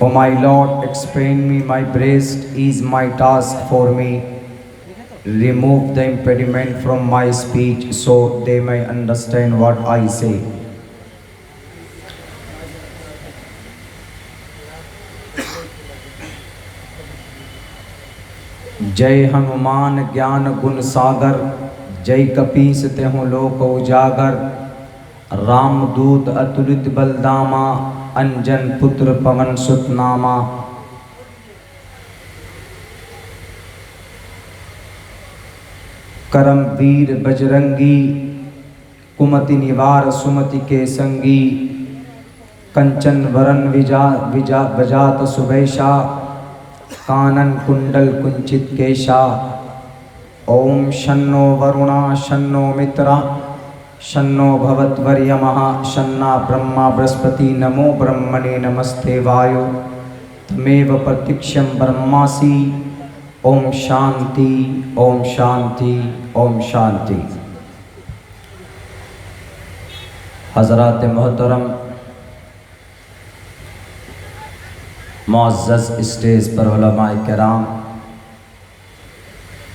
O my Lord, explain me my breast is my task for me. Remove the impediment from my speech so they may understand what I say. जय हनुमान ज्ञान गुण सागर, जय कपीस तेहु लोक उजागर। रामदूत अतुलित बलदामा, अंजन पुत्र पवन सुत नामा। करम वीर बजरंगी, कुमति निवार सुमति के संगी। कंचन वरन बजात सुबैशा, कानन कुंडल कुंचित केशा। ओम शन्नो वरुणा शन्नो मित्रा, शन्नो भवत्वर्यमः, शन्ना ब्रह्मा बृहस्पति। नमो ब्रह्मणे नमस्ते वायो, तमेव प्रतीक्षं ब्रह्मासि। ओम शांति, ओम शांति, ओम शांति। हज़रात मोहतरम, मुअज़्ज़ज़ स्टेज पर उलमाए किराम,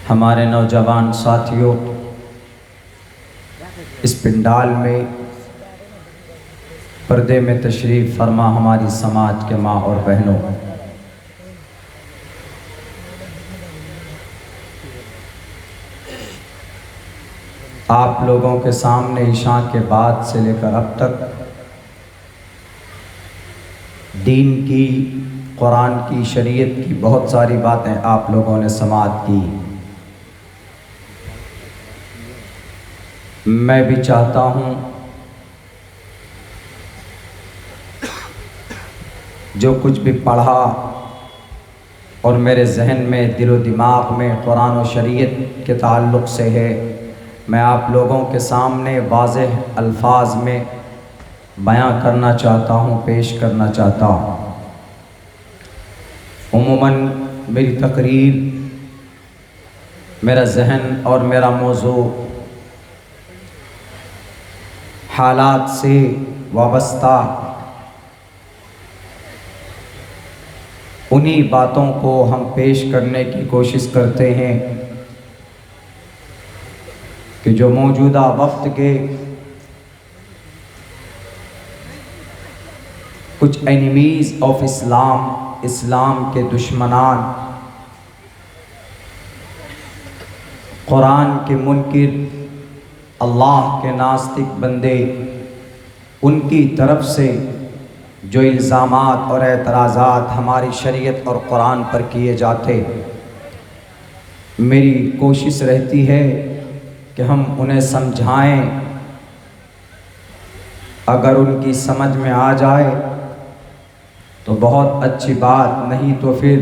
हमारे नौजवान साथियों, इस पिंडाल में पर्दे में तशरीफ़ फरमा हमारी समाज के माँ और बहनों, आप लोगों के सामने इशा के बाद से लेकर अब तक दीन की, कुरान की, शरीयत की बहुत सारी बातें आप लोगों ने समाअत की। मैं भी चाहता हूँ जो कुछ भी पढ़ा और मेरे जहन में, दिलो दिमाग में कुरान और शरीयत के ताल्लुक़ से है, मैं आप लोगों के सामने वाज़ेह अल्फाज में बयां करना चाहता हूं, पेश करना चाहता हूं। उमूमन मेरी तकरीर, मेरा जहन और मेरा मौजू हालात से वाबस्ता उन्हीं बातों को हम पेश करने की कोशिश करते हैं कि जो मौजूदा वक्त के कुछ एनिमीज़ ऑफ इस्लाम, इस्लाम के दुश्मनान, कुरान के मुनकिर, अल्लाह के नास्तिक बंदे, उनकी तरफ से जो इल्ज़ामात और एतराज़ात हमारी शरीयत और कुरान पर किए जाते, मेरी कोशिश रहती है कि हम उन्हें समझाएं। अगर उनकी समझ में आ जाए तो बहुत अच्छी बात, नहीं तो फिर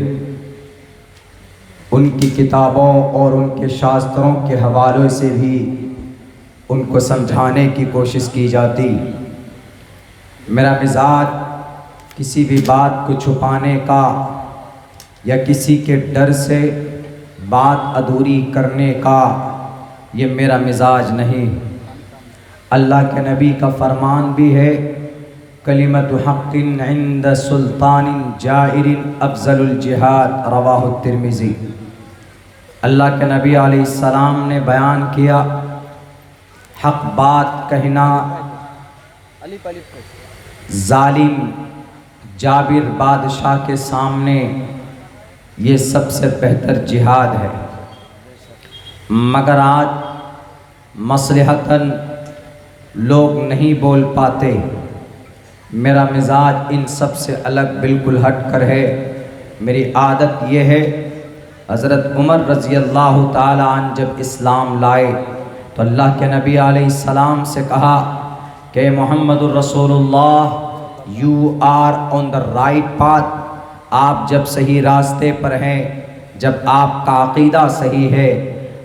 उनकी किताबों और उनके शास्त्रों के हवालों से भी उनको समझाने की कोशिश की जाती। मेरा मिजाज किसी भी बात को छुपाने का या किसी के डर से बात अधूरी करने का, ये मेरा मिजाज नहीं। अल्लाह के नबी का फरमान भी है, कलिमतु हक़्क़िन इंद सुल्तानिन जाइरिन अफ़ज़लुल जिहाद, रवाहु तिर्मिज़ी। अल्लाह के नबी अलैहिस्सलाम ने बयान किया, हक़ बात कहना जालिम जाबिर बादशाह के सामने ये सबसे बेहतर जिहाद है। मगर आज मसलहतन लोग नहीं बोल पाते। मेरा मिजाज इन सब से अलग बिल्कुल हट कर है। मेरी आदत ये है, हज़रत उमर रज़ी अल्लाह ताला अन्हु जब इस्लाम लाए तो अल्लाह के नबी अलैहिस्सलाम से कहा कि मोहम्मदुर रसूलुल्लाह, you are on the right path. आप जब सही रास्ते पर हैं, जब आपका अक़ीदा सही है,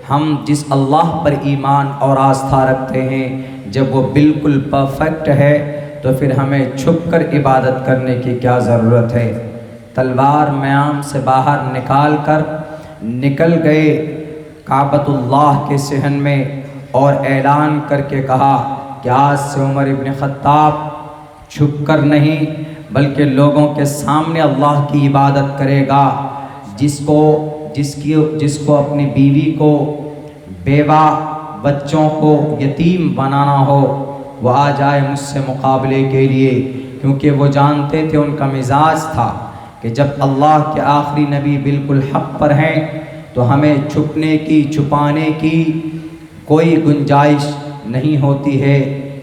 हम जिस अल्लाह पर ईमान और आस्था रखते हैं, जब वो बिल्कुल परफेक्ट है, तो फिर हमें छुपकर इबादत करने की क्या ज़रूरत है। तलवार म्याम से बाहर निकल गए काबतुल्लाह के सहन में और ऐलान करके कहा कि आज से उमर इब्न ख़त्ताब छुप कर नहीं बल्कि लोगों के सामने अल्लाह की इबादत करेगा। जिसको अपनी बीवी को, बेवा, बच्चों को यतीम बनाना हो, वह आ जाए मुझसे मुकाबले के लिए, क्योंकि वो जानते थे, उनका मिजाज था कि जब अल्लाह के आखिरी नबी बिल्कुल हक़ पर हैं तो हमें छुपने की, छुपाने की कोई गुंजाइश नहीं होती है।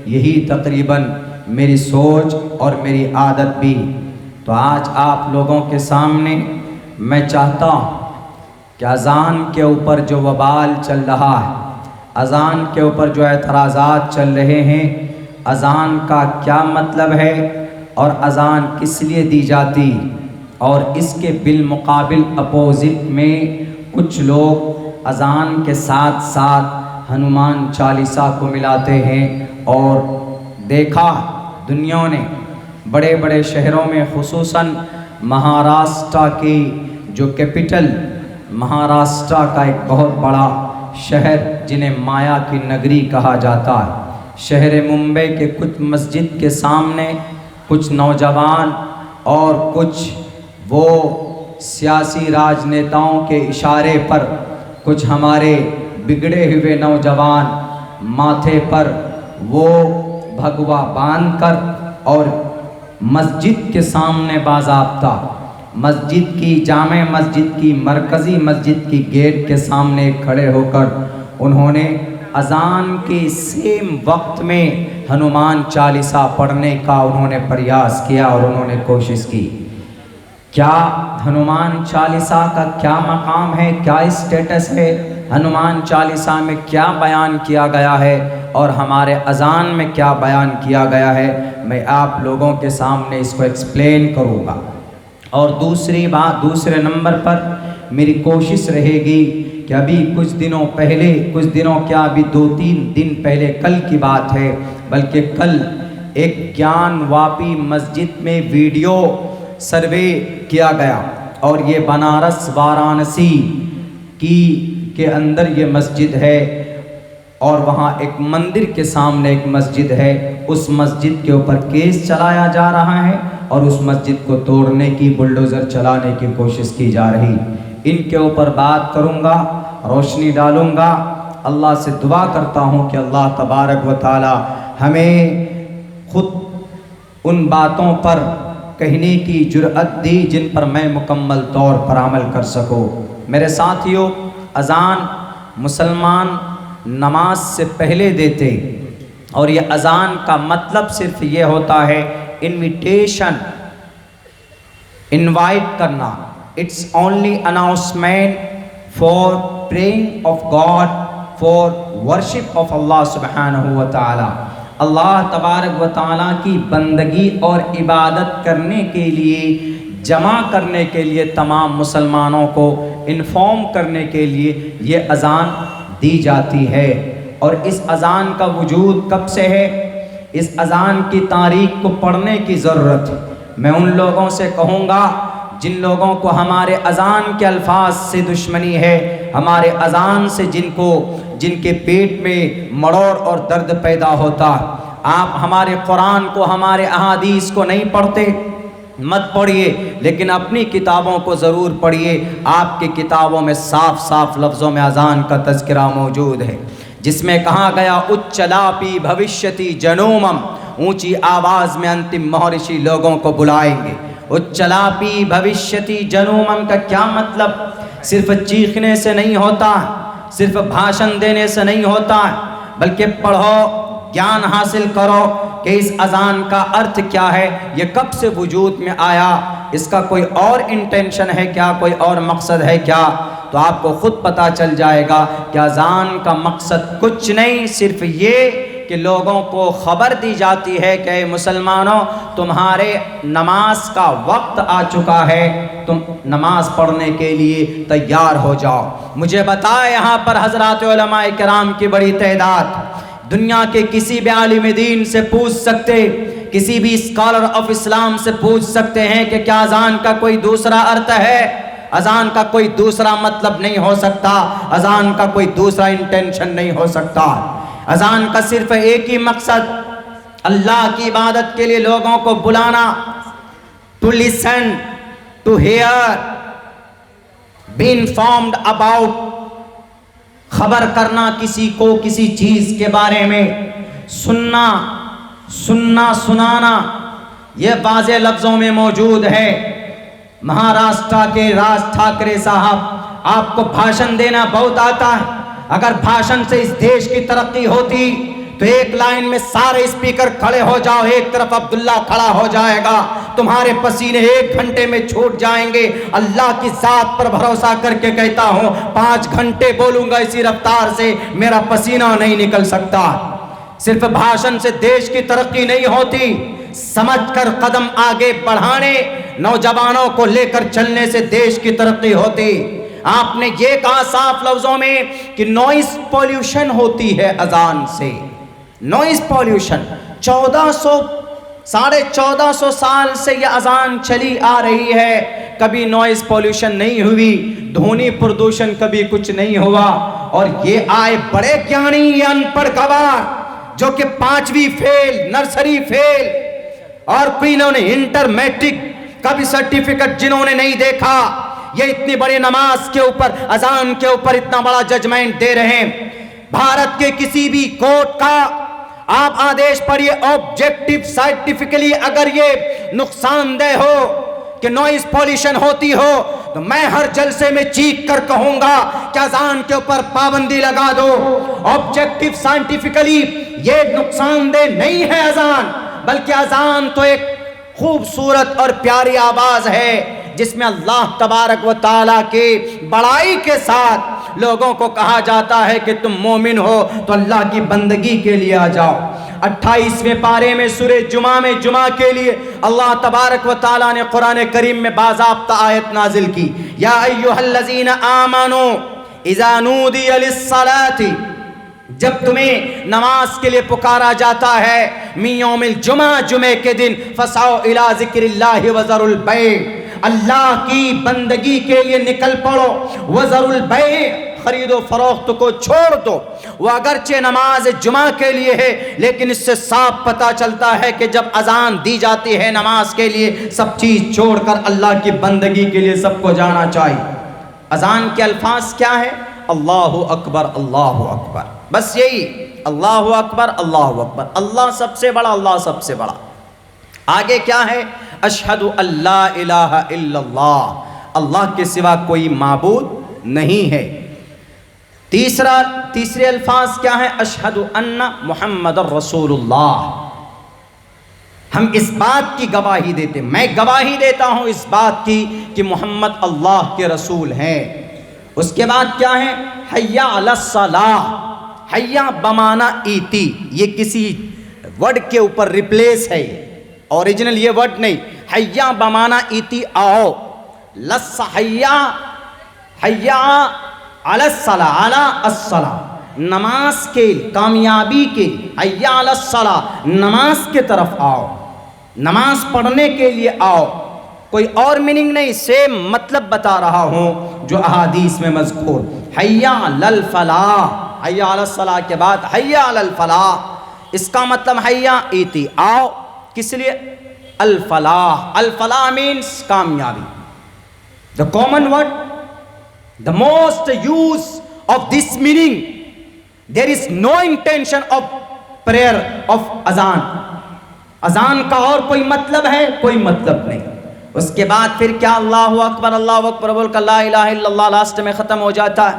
यही तकरीबन मेरी सोच और मेरी आदत भी। तो आज आप लोगों के सामने मैं चाहता हूँ कि अज़ान के ऊपर जो वबाल चल रहा है, अज़ान के ऊपर जो एतराज़ात चल रहे हैं, अज़ान का क्या मतलब है और अज़ान किस लिए दी जाती, और इसके बिलमुकाबिल अपोज़िट में कुछ लोग अज़ान के साथ साथ हनुमान चालीसा को मिलाते हैं। और देखा दुनिया ने बड़े बड़े शहरों में, खुसूसन महाराष्ट्र की जो कैपिटल, महाराष्ट्र का एक बहुत बड़ा शहर जिन्हें माया की नगरी कहा जाता है, शहर मुंबई के कुछ मस्जिद के सामने कुछ नौजवान और कुछ वो सियासी राजनेताओं के इशारे पर कुछ हमारे बिगड़े हुए नौजवान माथे पर वो भगवा बांधकर और मस्जिद के सामने बाज़ाब्ता, मस्जिद की, जामे मस्जिद की, मरकज़ी मस्जिद की गेट के सामने खड़े होकर उन्होंने अज़ान के सेम वक्त में हनुमान चालीसा पढ़ने का उन्होंने प्रयास किया और उन्होंने कोशिश की। क्या हनुमान चालीसा का क्या मकाम है, क्या स्टेटस है, हनुमान चालीसा में क्या बयान किया गया है और हमारे अज़ान में क्या बयान किया गया है, मैं आप लोगों के सामने इसको एक्सप्लेन करूँगा। और दूसरी बात, दूसरे नंबर पर मेरी कोशिश रहेगी कि अभी कुछ दिनों पहले, कुछ दिनों क्या, अभी 2-3 दिन पहले, कल की बात है, बल्कि कल एक ज्ञानवापी मस्जिद में वीडियो सर्वे किया गया और ये बनारस वाराणसी के अंदर ये मस्जिद है और वहाँ एक मंदिर के सामने एक मस्जिद है। उस मस्जिद के ऊपर केस चलाया जा रहा है और उस मस्जिद को तोड़ने की, बुलडोज़र चलाने की कोशिश की जा रही। इनके ऊपर बात करूँगा, रोशनी डालूँगा। अल्लाह से दुआ करता हूँ कि अल्लाह तबारक व तआला हमें खुद उन बातों पर कहने की जुर्अत दी जिन पर मैं मुकम्मल तौर पर अमल कर सकूँ। मेरे साथियों, अज़ान मुसलमान नमाज से पहले देते और ये अज़ान का मतलब सिर्फ ये होता है इनविटेशन, इनवाइट करना। It's only announcement for praying of God, for worship of अल्लाह सुब्हानहू व तआला। अल्लाह तबारक व तआला की बंदगी और इबादत करने के लिए, जमा करने के लिए, तमाम मुसलमानों को इन्फॉर्म करने के लिए ये अज़ान दी जाती है। और इस अज़ान का वजूद कब से है, इस अज़ान की तारीख़ को पढ़ने की ज़रूरत है। मैं उन लोगों से कहूँगा जिन लोगों को हमारे अज़ान के अल्फाज से दुश्मनी है, हमारे अज़ान से जिनके पेट में मरोड़ और दर्द पैदा होता, आप हमारे कुरान को, हमारे अहादीस को नहीं पढ़ते, मत पढ़िए, लेकिन अपनी किताबों को ज़रूर पढ़िए। आपकी किताबों में साफ साफ लफ्ज़ों में अज़ान का तज़किरा मौजूद है, जिसमें कहा गया उच्चलापी भविष्यति जनोमम, ऊंची आवाज़ में अंतिम महर्षि लोगों को बुलाएंगे। उच्चलापी भविष्यति जनोमम का क्या मतलब? सिर्फ चीखने से नहीं होता, सिर्फ भाषण देने से नहीं होता, बल्कि पढ़ो, ज्ञान हासिल करो कि इस अज़ान का अर्थ क्या है, ये कब से वजूद में आया, इसका कोई और इंटेंशन है क्या, कोई और मकसद है क्या, तो आपको खुद पता चल जाएगा कि अज़ान का मकसद कुछ नहीं, सिर्फ ये कि लोगों को ख़बर दी जाती है कि मुसलमानों, तुम्हारे नमाज का वक्त आ चुका है, तुम नमाज पढ़ने के लिए तैयार हो जाओ। मुझे बताए यहाँ पर हज़रात उलमाए किराम की बड़ी तादाद, दुनिया के किसी भी आलिम दीन से पूछ सकते, किसी भी स्कॉलर ऑफ इस्लाम से पूछ सकते हैं कि क्या अज़ान का कोई दूसरा अर्थ है, अज़ान का कोई दूसरा मतलब नहीं हो सकता, अज़ान का कोई दूसरा इंटेंशन नहीं हो सकता। अज़ान का सिर्फ एक ही मकसद, अल्लाह की इबादत के लिए लोगों को बुलाना, to listen, to hear, be informed about, खबर करना किसी को किसी चीज के बारे में, सुनना सुनाना, यह वाज़े लफ्जों में मौजूद है। महाराष्ट्र के राज ठाकरे साहब, आपको भाषण देना बहुत आता है। अगर भाषण से इस देश की तरक्की होती तो एक लाइन में सारे स्पीकर खड़े हो जाओ, एक तरफ अब्दुल्ला खड़ा हो जाएगा, तुम्हारे पसीने 1 घंटे में छूट जाएंगे। अल्लाह की जात पर भरोसा करके कहता हूं, 5 घंटे बोलूंगा इसी रफ्तार से, मेरा पसीना नहीं निकल सकता। सिर्फ भाषण से देश की तरक्की नहीं होती, समझकर कदम आगे बढ़ाने, नौजवानों को लेकर चलने से देश की तरक्की होती। आपने ये कहा साफ लफ्जों में कि नॉइस पॉल्यूशन होती है अजान से। नॉइस पॉल्यूशन 1400 साल से यह अजान चली आ रही है, कभी नॉइस पॉल्यूशन नहीं हुई, ध्वनि प्रदूषण कभी कुछ नहीं हुआ। और ये आए बड़े ज्ञानी, ये अनपढ़ गवार जो कि 5वीं फेल, नर्सरी फेल, और कोई इन्होंने इंटर मैट्रिक का भी सर्टिफिकेट जिन्होंने नहीं देखा, ये इतनी बड़ी नमाज के ऊपर, अजान के ऊपर इतना बड़ा जजमेंट दे रहे हैं। भारत के किसी भी कोर्ट का आप आदेश पढ़िए, ऑब्जेक्टिव साइंटिफिकली अगर ये नुकसानदेह हो कि नॉइस पॉल्यूशन होती हो, तो मैं हर जलसे में चीख कर कहूंगा कि अजान के ऊपर पाबंदी लगा दो। ऑब्जेक्टिव साइंटिफिकली ये नुकसानदेह नहीं है अजान, बल्कि अजान तो एक खूबसूरत और प्यारी आवाज है जिसमें अल्लाह तबारक व ताला के बड़ाई के साथ लोगों को कहा जाता है कि तुम मोमिन हो तो अल्लाह की बंदगी के लिए आ जाओ। 28वें पारे में सूरे जुमा में जुमा के लिए अल्लाह तबारक व ताला ने कुरान करीम में बाज़ाब्ता आयत नाजिल की, या अय्युहल्लज़ीना आमनू इज़ा नूदिया लिस्सलाति, जब तुम्हें नमाज के लिए पुकारा जाता है मिन यौमिल जुमा, जुमे के दिन, फसाओ इला ज़िक्रिल्लाहि व ज़रुल बै, अल्लाह की बंदगी के लिए निकल पड़ो। व ज़रुल बै, खरीदो फरोख्त को छोड़ दो। वो अगरचे नमाज जुमा के लिए है, लेकिन इससे साफ पता चलता है कि जब अजान दी जाती है नमाज के लिए, सब चीज छोड़कर अल्लाह की बंदगी के लिए सबको जाना चाहिए। अजान के अल्फाज क्या है? अल्लाहु अकबर, अल्लाहु अकबर, बस यही, अल्लाहु अकबर, अल्लाहु अकबर, अल्लाह सबसे बड़ा, अल्लाह सबसे बड़ा। आगे क्या है? अशहदु अल्ला इलाहा इल्लल्लाह, अल्लाह के सिवा कोई माबूद नहीं है। तीसरे अल्फाज क्या है? अशहदु अन्ना मुहम्मदुर रसूलुल्लाह, हम इस बात की गवाही देते, मैं गवाही देता हूं इस बात की कि मोहम्मद अल्लाह के रसूल हैं। उसके बाद क्या है? हय्या अलस्सलाह, हय्या बमाना ईती, ये किसी वर्ड के ऊपर रिप्लेस है, ओरिजिनल ये वर्ड नहीं। हय्या बमाना ईती, आओ, लस हय्या, हय्या अलस्सला, अला अस्सला, नमाज के कामयाबी के, हय्या अलस्सला, नमाज के तरफ आओ, नमाज पढ़ने के लिए आओ। कोई और मीनिंग नहीं, सेम मतलब बता रहा हूं जो अहादीस में मज़कूर। हय्या लल फलाह, हय्या अलस्सलाह के बाद हय्या लल फलाह, इसका मतलब हय्या इती, आओ, किस लिए? अल फलाह, अल फलाह मीन्स कामयाबी। The common word, the most use of this meaning, there is no intention of prayer of अजान। अजान का और कोई मतलब है? कोई मतलब नहीं। उसके बाद फिर क्या? अल्लाहु अकबर बोल कर ला इलाहा इल्लल्लाह लास्ट में ख़त्म हो जाता है,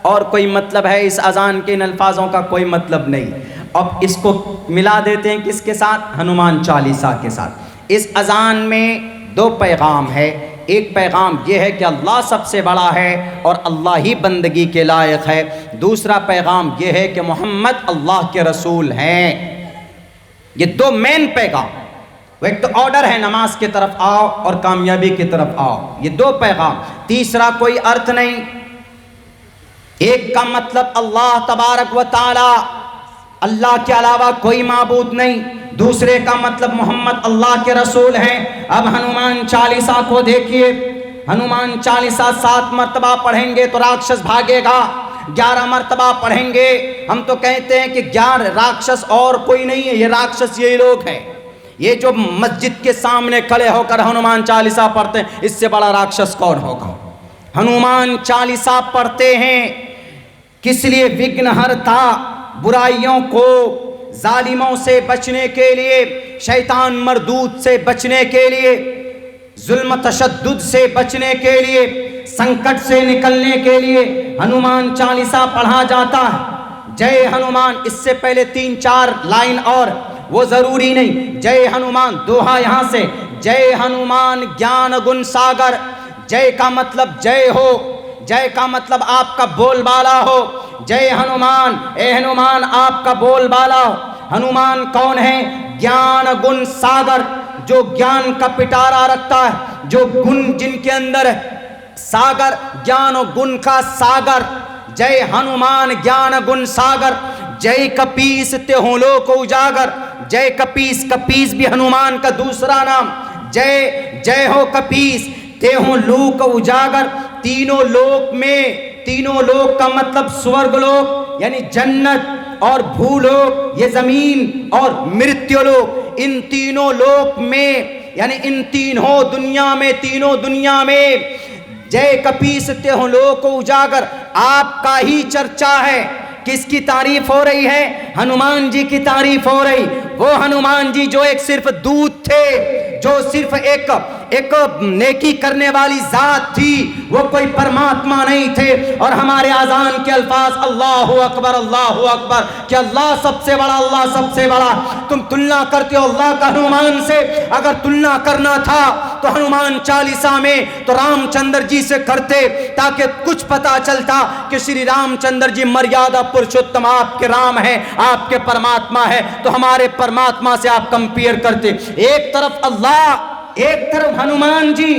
और कोई मतलब है इस अजान के इन अल्फाजों का? कोई मतलब नहीं। अब इसको मिला देते हैं किसके साथ? हनुमान चालीसा के साथ। इस अजान में 2 पैगाम है। एक पैगाम यह है कि अल्लाह सबसे बड़ा है और अल्लाह ही बंदगी के लायक है। दूसरा पैगाम यह है कि मोहम्मद अल्लाह के रसूल हैं। ये 2 मेन पैगाम, एक तो ऑर्डर है नमाज की तरफ आओ और कामयाबी की तरफ आओ, ये 2 पैगाम, तीसरा कोई अर्थ नहीं। एक का मतलब अल्लाह तबारक व ताला, अल्लाह के अलावा कोई माबूद नहीं। दूसरे का मतलब मोहम्मद अल्लाह के रसूल हैं। अब हनुमान चालीसा को देखिए, हनुमान चालीसा 7 मरतबा पढ़ेंगे तो राक्षस भागेगा, 11 मरतबा पढ़ेंगे, हम तो कहते हैं कि 11 राक्षस और कोई नहीं है, ये राक्षस यही लोग हैं। ये जो मस्जिद के सामने खड़े होकर हनुमान चालीसा पढ़ते हैं, इससे बड़ा राक्षस कौन होगा। हनुमान चालीसा पढ़ते हैं किस लिए? विघ्नहर्ता, बुराइयों को, जालिमों से बचने के लिए, शैतान मरदूद से बचने के लिए, जुल्म तशद्दुद से बचने के लिए, संकट से निकलने के लिए हनुमान चालीसा पढ़ा जाता है। जय हनुमान, इससे पहले 3-4 लाइन और, वो जरूरी नहीं। जय हनुमान, दोहा यहां से, जय हनुमान ज्ञान गुण सागर। जय का मतलब जय हो, जय का मतलब आपका बोलबाला हो। जय हनुमान, ए हनुमान आपका बोलबाला हो। हनुमान कौन है? ज्ञान गुण सागर, जो ज्ञान का पिटारा रखता है, जो गुण जिनके अंदर है। सागर, ज्ञान और गुण का सागर। जय हनुमान ज्ञान गुण सागर। जय कपीस त्यों लोक उजागर। जय कपीस, कपीस भी हनुमान का दूसरा नाम। जय जय हो कपीस, त्यों लोक उजागर। तीनों लोक में, तीनों लोक का मतलब स्वर्ग लोक यानी जन्नत, और भूलोक ये जमीन, और मृत्युलोक, इन तीनों लोक में यानी इन तीनों दुनिया में, तीनों दुनिया में जय कपीस त्यों लोक उजागर। आपका ही चर्चा है। किसकी तारीफ हो रही है? हनुमान जी की तारीफ हो रही। वो हनुमान जी जो एक सिर्फ दूत थे, जो सिर्फ एक नेकी करने वाली जात थी, वो कोई परमात्मा नहीं थे। और हमारे आजान के अल्फाज अल्लाहु अकबर, अल्लाहु अकबर, कि अल्लाह सबसे बड़ा, अल्लाह सबसे बड़ा। तुम तुलना करते हो अल्लाह का हनुमान से। अगर तुलना करना था तो हनुमान चालीसा में तो रामचंद्र जी से करते, ताकि कुछ पता चलता कि श्री रामचंद्र जी मर्यादा पुरुषोत्तम, आपके राम है, आपके परमात्मा है, तो हमारे परमात्मा से आप कंपेयर करते। एक तरफ अल्लाह, एक तरफ हनुमान जी।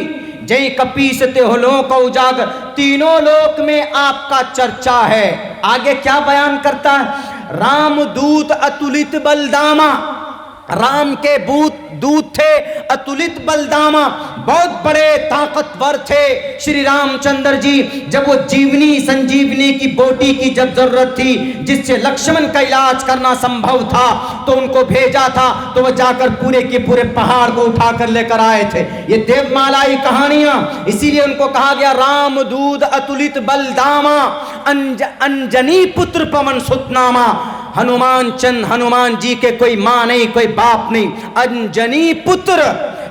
जय कपीस त्यों लोक उजागर, तीनों लोक में आपका चर्चा है। आगे क्या बयान करता है? रामदूत अतुलित बलदामा। राम के दूत थे अतुलित बलदामा, बहुत बड़े ताकतवर थे श्री रामचंद्र जी। जब वो जीवनी संजीवनी की बोटी की जब जरूरत थी, जिससे लक्ष्मण का इलाज करना संभव था, तो उनको भेजा था, तो वो जाकर पूरे के पूरे पहाड़ को उठाकर लेकर आए थे। ये देवमालाई कहानियां, इसीलिए उनको कहा गया रामदूत अतुलित बलदामा, अंजनी पुत्र पवन सुतनामा। हनुमान जी के कोई माँ नहीं, कोई बाप नहीं, अंजनी पुत्र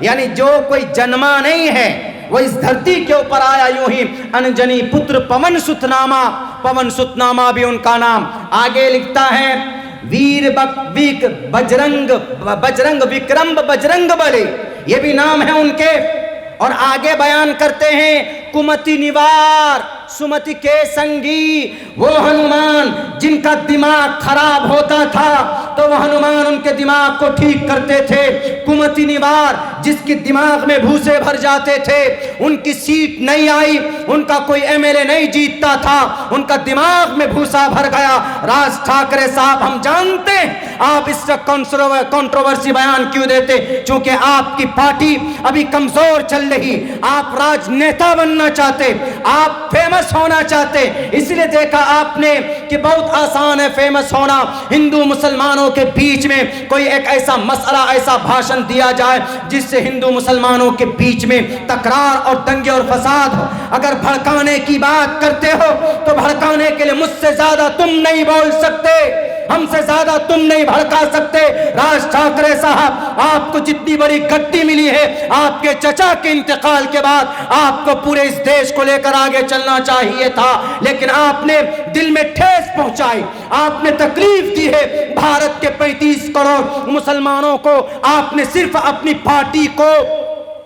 यानी जो कोई जन्मा नहीं है, वो इस धरती के ऊपर आया यूं ही। अंजनी पुत्र पवन सुतनामा, पवन सुतनामा भी उनका नाम। आगे लिखता है वीर बजरंग विक्रम बजरंग बली, ये भी नाम है उनके। और आगे बयान करते हैं कुमति निवार सुमति के संगी, वो हनुमान जिनका दिमाग खराब होता था तो वह हनुमान उनके दिमाग को ठीक करते थे। कुमति निवार, जिसके दिमाग में भूसे भर जाते थे, उनकी सीट नहीं आई, उनका कोई एमएलए नहीं जीतता था, उनका दिमाग में भूसा भर गया। राज ठाकरे साहब, हम जानते हैं आप इससे कंट्रोवर्सी बयान क्यों देते, क्योंकि आपकी पार्टी अभी कमजोर चल रही, आप राजनेता बनना चाहते, आप फेमस होना चाहते, इसलिए देखा आपने कि बहुत आसान है फेमस होना। हिंदू मुसलमानों के बीच में कोई एक ऐसा मसला, ऐसा भाषण दिया जाए जिससे हिंदू मुसलमानों के बीच में तकरार और दंगे और फसाद हो। अगर भड़काने की बात करते हो तो भड़काने के लिए मुझसे ज्यादा तुम नहीं बोल सकते, हमसे ज्यादा तुम नहीं भड़का सकते। राज ठाकरे साहब, आपको जितनी बड़ी गद्दी मिली है, आपके चचा के इंतकाल के बाद आपको पूरे इस देश को लेकर आगे चलना चाहिए था, लेकिन आपने दिल में ठेस पहुंचाई, आपने तकलीफ दी है भारत के 35 करोड़ मुसलमानों को। आपने सिर्फ अपनी पार्टी को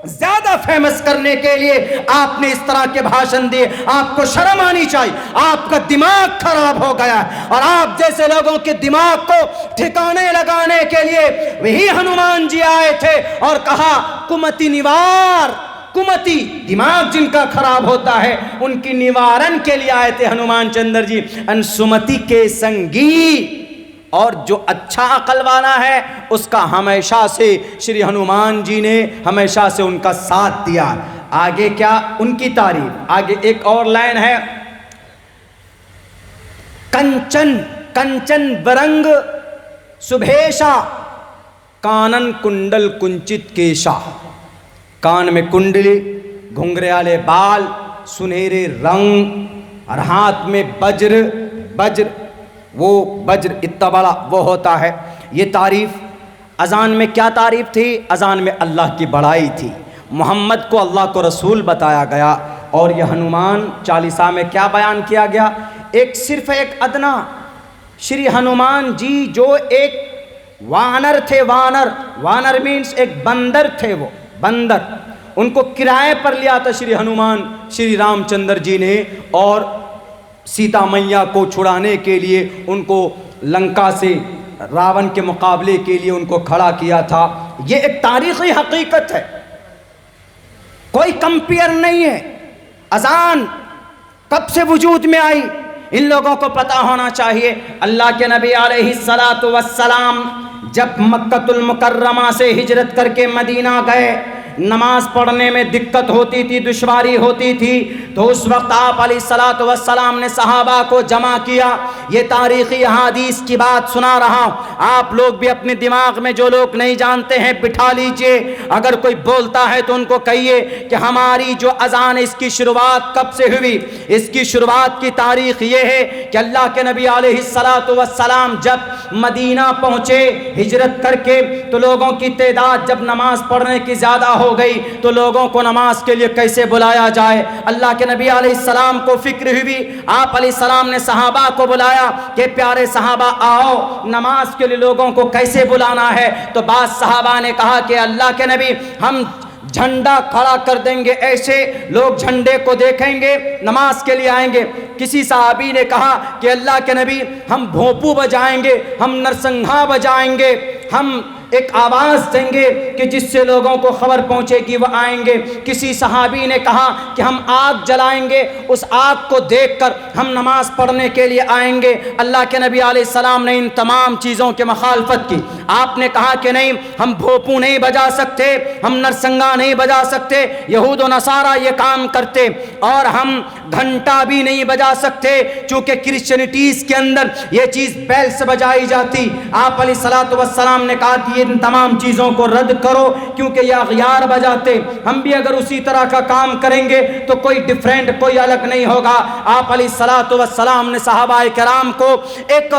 ज्यादा फेमस करने के लिए आपने इस तरह के भाषण दिए। आपको शर्म आनी चाहिए, आपका दिमाग खराब हो गया है। और आप जैसे लोगों के दिमाग को ठिकाने लगाने के लिए वही हनुमान जी आए थे और कहा कुमति निवार। कुमति, दिमाग जिनका खराब होता है, उनकी निवारण के लिए आए थे हनुमान चंद्र जी। सुमति के संगी, और जो अच्छा अकल वाला है उसका हमेशा से श्री हनुमान जी ने हमेशा से उनका साथ दिया। आगे क्या उनकी तारीफ, आगे एक और लाइन है, कंचन कंचन बरंग सुभेशा, कानन कुंडल कुंचित केशा, कान में कुंडली, घुंघरे वाले बाल, सुनहरे रंग और हाथ में वज्र। वज्र, वो वज्र इतना बड़ा वो होता है। ये तारीफ अजान में क्या तारीफ थी? अजान में अल्लाह की बड़ाई थी, मोहम्मद को अल्लाह को रसूल बताया गया। और यह हनुमान चालीसा में क्या बयान किया गया? एक सिर्फ एक अदना श्री हनुमान जी जो एक वानर थे। वानर, वानर मीन्स एक बंदर थे, वो बंदर, उनको किराए पर लिया था श्री हनुमान श्री रामचंद्र जी ने, और सीता मैया को छुड़ाने के लिए उनको लंका से रावण के मुकाबले के लिए उनको खड़ा किया था। ये एक तारीखी हकीकत है, कोई कंपेयर नहीं है। अजान कब से वजूद में आई, इन लोगों को पता होना चाहिए। अल्लाह के नबी अलैहिस्सलातु वस्सलाम जब मक्कतुल मुकर्रमा से हिजरत करके मदीना गए, नमाज पढ़ने में दिक्कत होती थी, दुश्वारी होती थी, तो उस वक्त आप अलैहिस्सलातु वस्सलाम ने सहाबा को जमा किया। ये तारीख़ी हदीस की बात सुना रहा हूँ, आप लोग भी अपने दिमाग में जो लोग नहीं जानते हैं बिठा लीजिए। अगर कोई बोलता है तो उनको कहिए कि हमारी जो अजान इसकी शुरुआत कब से हुई। इसकी शुरुआत की तारीख़ ये है कि अल्लाह के नबी अलैहिस्सलातु वस्सलाम जब मदीना पहुँचे हिजरत करके, तो लोगों की तादाद जब नमाज पढ़ने की ज़्यादा हो गई तो लोगों को नमाज के लिए कैसे बुलाया जाए। अल्लाह के नबी अलैहिस्सलाम को फिक्र हुई, आप अलैहिस्सलाम ने सहाबा को बुलाया कि प्यारे सहाबा आओ, नमाज के लिए लोगों को कैसे बुलाना है। तो बाद सहाबा ने कहा कि अल्लाह के नबी हम झंडा खड़ा कर देंगे, ऐसे लोग झंडे को देखेंगे नमाज के लिए आएंगे। किसी साहबी ने कहा कि अल्लाह के नबी हम भोंपू बजाएंगे, हम नरसंघा बजाएंगे, हम एक आवाज़ देंगे कि जिससे लोगों को खबर पहुंचेगी वह आएंगे। किसी सहाबी ने कहा कि हम आग जलाएंगे, उस आग को देखकर हम नमाज पढ़ने के लिए आएंगे। अल्लाह के नबी अलैहिस्सलाम ने इन तमाम चीज़ों के मुखालफत की। आपने कहा कि नहीं, हम भोंपू नहीं बजा सकते, हम नरसंगा नहीं बजा सकते, यहूद व नसारा ये काम करते, और हम घंटा भी नहीं बजा सकते चूँकि क्रिश्चियनिटीज़ के अंदर ये चीज़ बैल से बजाई जाती। आप अलैहिस्सलातु वस्सलाम ने कहा कि इन तमाम चीज़ों को रद्द करो क्योंकि ये अग़यार बजाते। हम भी अगर उसी तरह का काम करेंगे तो कोई डिफरेंट, कोई अलग नहीं होगा। आप अलैहिस्सलातु वस्सलाम ने सहाबाए किराम को एक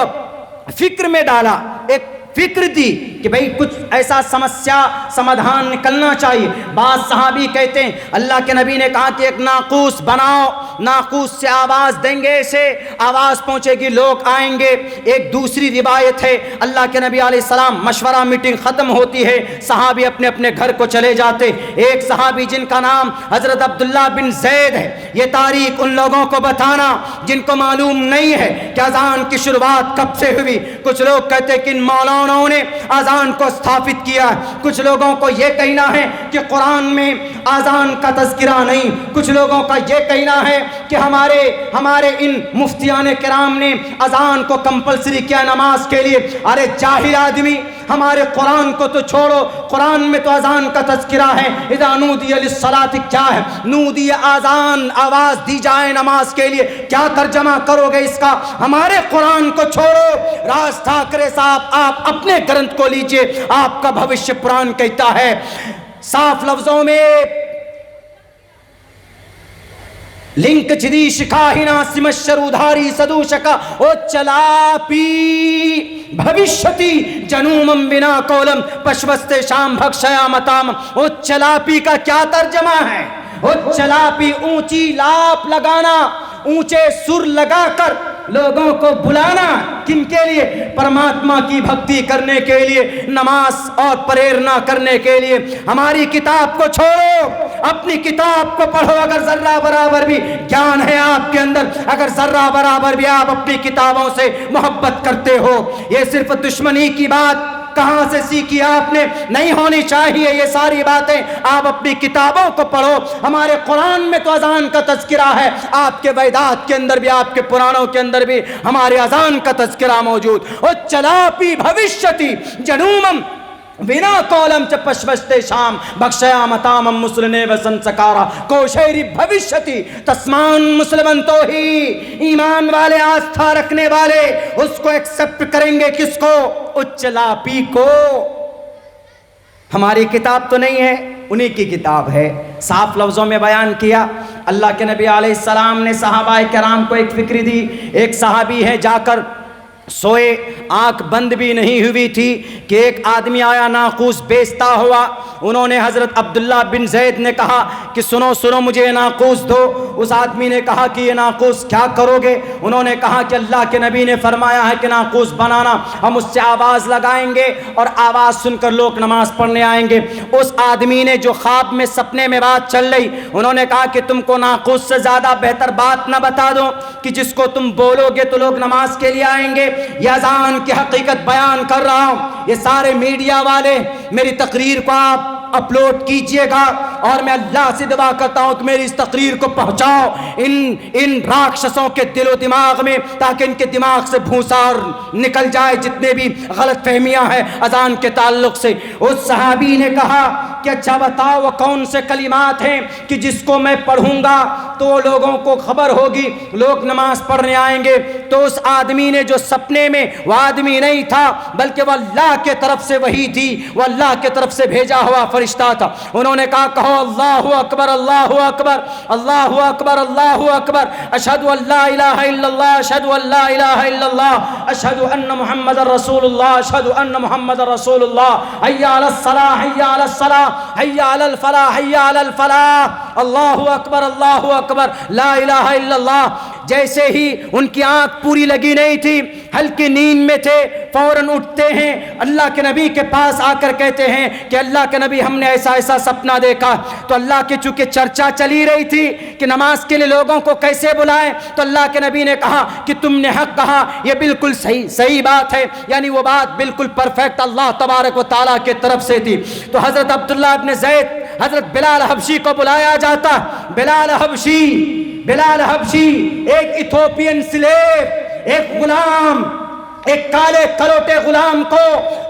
फिक्र में डाला, एक फिक्र दी कि भाई कुछ ऐसा समस्या समाधान निकलना चाहिए। बाद सहाबी कहते हैं अल्लाह के नबी ने कहा कि एक नाकूस बनाओ, नाकूस से आवाज़ देंगे, ऐसे आवाज़ पहुँचेगी, लोग आएंगे। एक दूसरी रिवायत है अल्लाह के नबी अलैहिस्सलाम मशवरा मीटिंग ख़त्म होती है, सहाबी अपने अपने घर को चले जाते। एक सहाबी जिनका नाम हज़रत अब्दुल्ला बिन ज़ैद है, ये तारीख़ उन लोगों को बताना जिनको मालूम नहीं है कि अज़ान की शुरुआत कब से हुई। कुछ लोग कहते हैं कि इन मौलानाओं ने अजान को स्थापित किया, कुछ लोगों को यह कहना है कि कुरान में अजान का तज़किरा नहीं, कुछ लोगों का यह कहना है कि हमारे इन मुफ्तियान किराम ने अजान को कंपलसरी किया नमाज के लिए। अरे जाहिल आदमी, हमारे कुरान को तो छोड़ो, कुरान में तो अजान का तज़किरा है। इज़ा नूदिया लिस्सलाति क्या है? नूदिया अजान, आवाज़ दी जाए नमाज के लिए। क्या तर्जमा करोगे इसका? हमारे कुरान को छोड़ो। राज ठाकरे साहब, आप अपने ग्रंथ को लीजिए, आपका भविष्य पुराण कहता है साफ लफ्जों में, लिंक चिदी शिखाहिना सिमशर उधारी सदूशका ओ चलापी भविष्यति जनूमम बिना कोलम पश्वस्ते शाम भक्षया मताम। ओ चलापी का क्या तर्जमा है? ओ चलापी ऊंची लाप लगाना, ऊंचे सुर लगाकर लोगों को बुलाना, किनके लिए? परमात्मा की भक्ति करने के लिए, नमाज और प्रेरणा करने के लिए। हमारी किताब को छोड़ो, अपनी किताब को पढ़ो। अगर जर्रा बराबर भी ज्ञान है आपके अंदर, अगर जर्रा बराबर भी आप अपनी किताबों से मोहब्बत करते हो, ये सिर्फ दुश्मनी की बात कहाँ से सीखी आपने? नहीं होनी चाहिए ये सारी बातें। आप अपनी किताबों को पढ़ो। हमारे कुरान में तो अजान का तज़किरा है, आपके वेदात के अंदर भी, आपके पुराणों के अंदर भी हमारे अजान का तज़किरा मौजूद। और चलापी भविष्यति जनूमम बिना कौलम च पश्वस्ते शाम भक्षया मतामम मुस्लिने व संस्कारा कोशेरी भविष्यति। तस्मान मुसलमान तो ही ईमान वाले, आस्था रखने वाले उसको एक्सेप्ट करेंगे। किसको? उच्चलापी को। हमारी किताब तो नहीं है, उन्हीं की किताब है। साफ लफ्ज़ों में बयान किया। अल्लाह के नबी अलैहिस्सलाम ने सहाबाए किराम को एक फिक्र दी। एक सहाबी है जाकर सोए, आंख बंद भी नहीं हुई थी कि एक आदमी आया नाकूस बेचता हुआ। उन्होंने हज़रत अब्दुल्ला बिन ज़ैद ने कहा कि सुनो सुनो, मुझे ये नाकूस दो। उस आदमी ने कहा कि ये नाकूस क्या करोगे? उन्होंने कहा कि अल्लाह के नबी ने फरमाया है कि नाकूस बनाना, हम उससे आवाज़ लगाएंगे और आवाज़ सुनकर लोग नमाज़ पढ़ने आएंगे। उस आदमी ने, जो ख्वाब में सपने में बात चल रही, उन्होंने कहा कि तुमको नाकूस से ज़्यादा बेहतर बात ना बता दो कि जिसको तुम बोलोगे तो लोग नमाज के लिए आएंगे। ये अजान की हकीकत बयान कर रहा हूँ। ये सारे मीडिया वाले मेरी तकरीर को आप अपलोड कीजिएगा और मैं अल्लाह से दुआ करता हूँ कि मेरी इस तकरीर को पहुँचाओ इन राक्षसों के दिलो दिमाग में, ताकि इनके दिमाग से भूसार निकल जाए, जितने भी गलत फहमियाँ हैं अजान के ताल्लुक से। उस सहाबी ने कहा कि अच्छा बताओ वो कौन से कलिमात हैं कि जिसको मैं पढ़ूंगा तो लोगों को खबर होगी, लोग नमाज पढ़ने आएंगे। तो उस आदमी ने, जो सपने में वो आदमी नहीं था बल्कि वह अल्लाह के तरफ से वही थी, वह अल्लाह के तरफ से भेजा हुआ फरिश्ता था, उन्होंने कहा कहो अल्लाहु अकबर अल्लाहु अकबर अल्लाहु अकबर अल्लाहु अकबर, अशहदु अल्ला इलाहा इल्लल्लाह अशहदु अल्ला इलाहा इल्लल्लाह अशहदु अन्न मुहम्मदर रसूलुल्लाह अशहदु अन्न मुहम्मदर रसूलुल्लाह, हय्या अलस सलाह हय्या अलस सलाह हय्या अलल फलाह हय्या अलल फलाह, अल्लाहु अकबर ला इलाहा इल्लल्लाह। जैसे ही उनकी आंख पूरी लगी नहीं थी, हल्की नींद में थे, फौरन उठते हैं, अल्लाह के नबी के पास आकर कहते हैं कि अल्लाह के नबी हमने ऐसा ऐसा सपना देखा। तो अल्लाह की चूंकि चर्चा चली रही थी कि नमाज के लिए लोगों को कैसे बुलाएं, तो अल्लाह के नबी ने कहा कि तुमने हक कहा, यह बिल्कुल सही बात है, यानी वो बात बिल्कुल परफेक्ट अल्लाह तबारक व तआला के तरफ से थी। तो हज़रत अब्दुल्ला इब्न ज़ैद, हज़रत बिलाल हबशी को बुलाया जाता। बिलाल हबशी एक इथोपियन स्लेव, एक गुलाम, एक काले कलोटे गुलाम को,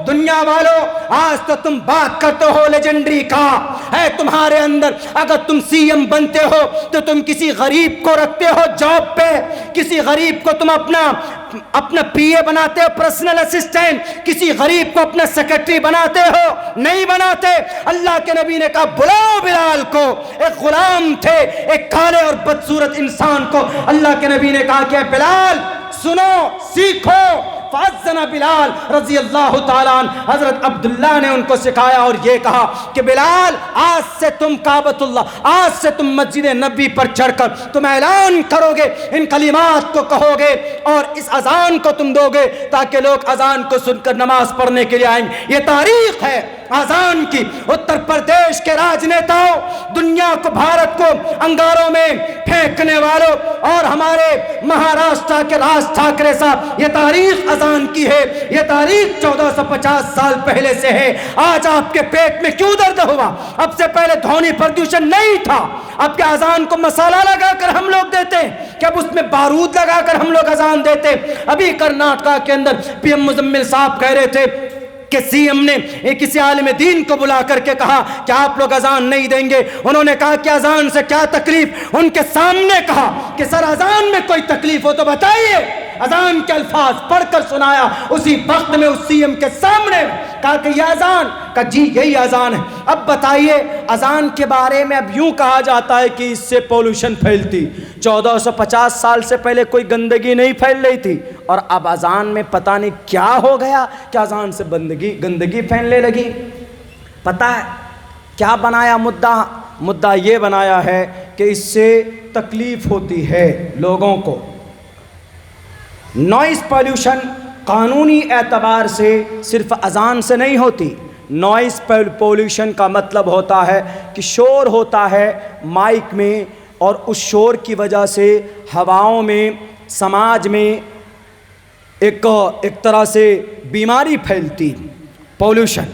दुनिया वालों आज तो तुम बात करते हो लेजेंडरी का है तुम्हारे अंदर, अगर तुम सीएम बनते हो तो तुम किसी गरीब को रखते हो जॉब पे, किसी गरीब को तुम अपना पीए बनाते हो, पर्सनल असिस्टेंट, किसी गरीब को अपना सेक्रेटरी बनाते हो? नहीं बनाते। अल्लाह के नबी ने कहा बुलाओ बिलाल को। एक गुलाम थे, एक काले और बदसूरत इंसान को अल्लाह के नबी ने कहा कि बिलाल सुनो, सीखो। फ़अज़्ज़ना बिलाल रज़ी अल्लाह ताला अन्हु, हज़रत अब्दुल्ला ने उनको सिखाया और ये कहा कि बिलाल आज से तुम काबतुल्लाह, आज से तुम मस्जिद नबी पर चढ़कर तुम ऐलान करोगे, इन कलिमात को कहोगे और इस अजान को तुम दोगे ताकि लोग अजान को सुनकर नमाज पढ़ने के लिए आएंगे। ये तारीख है अजान की। उत्तर प्रदेश के राजनेताओं, दुनिया को, भारत को अंगारों में फेंकने वालों और हमारे महाराष्ट्र के राज ठाकरे साहब, ये तारीख अजान की है, ये तारीख 1450 साल पहले से है। आज आपके पेट में क्यों दर्द हुआ? अब से पहले ध्वनि प्रदूषण नहीं था। अब क्या अजान को मसाला लगाकर हम लोग देते हैं? क्या उसमें बारूद लगाकर हम लोग अजान देते? अभी कर्नाटका के अंदर पीएम मुजम्मिल साहब कह रहे थे कि सीएम ने किसी आलिम दीन को बुला करके कहा कि आप लोग अजान नहीं देंगे। उन्होंने कहा कि अजान से क्या तकलीफ? उनके सामने कहा कि सर अजान में कोई तकलीफ हो तो बताइए। अजान के अल्फाज पढ़कर सुनाया उसी वक्त में उस सीएम के सामने, कहा कि यह अजान का, जी यही अजान है। अब बताइए, अजान के बारे में अब यूं कहा जाता है कि इससे पोल्यूशन फैलती। 1450 साल से पहले कोई गंदगी नहीं फैल रही थी और अब अजान में पता नहीं क्या हो गया कि अजान से गंदगी फैलने लगी। पता है क्या बनाया मुद्दा ये बनाया है कि इससे तकलीफ होती है लोगों को। नॉइस पॉल्यूशन कानूनी एतबार से सिर्फ अजान से नहीं होती। नॉइस पॉल्यूशन का मतलब होता है कि शोर होता है माइक में और उस शोर की वजह से हवाओं में, समाज में एक तरह से बीमारी फैलती, पॉल्यूशन।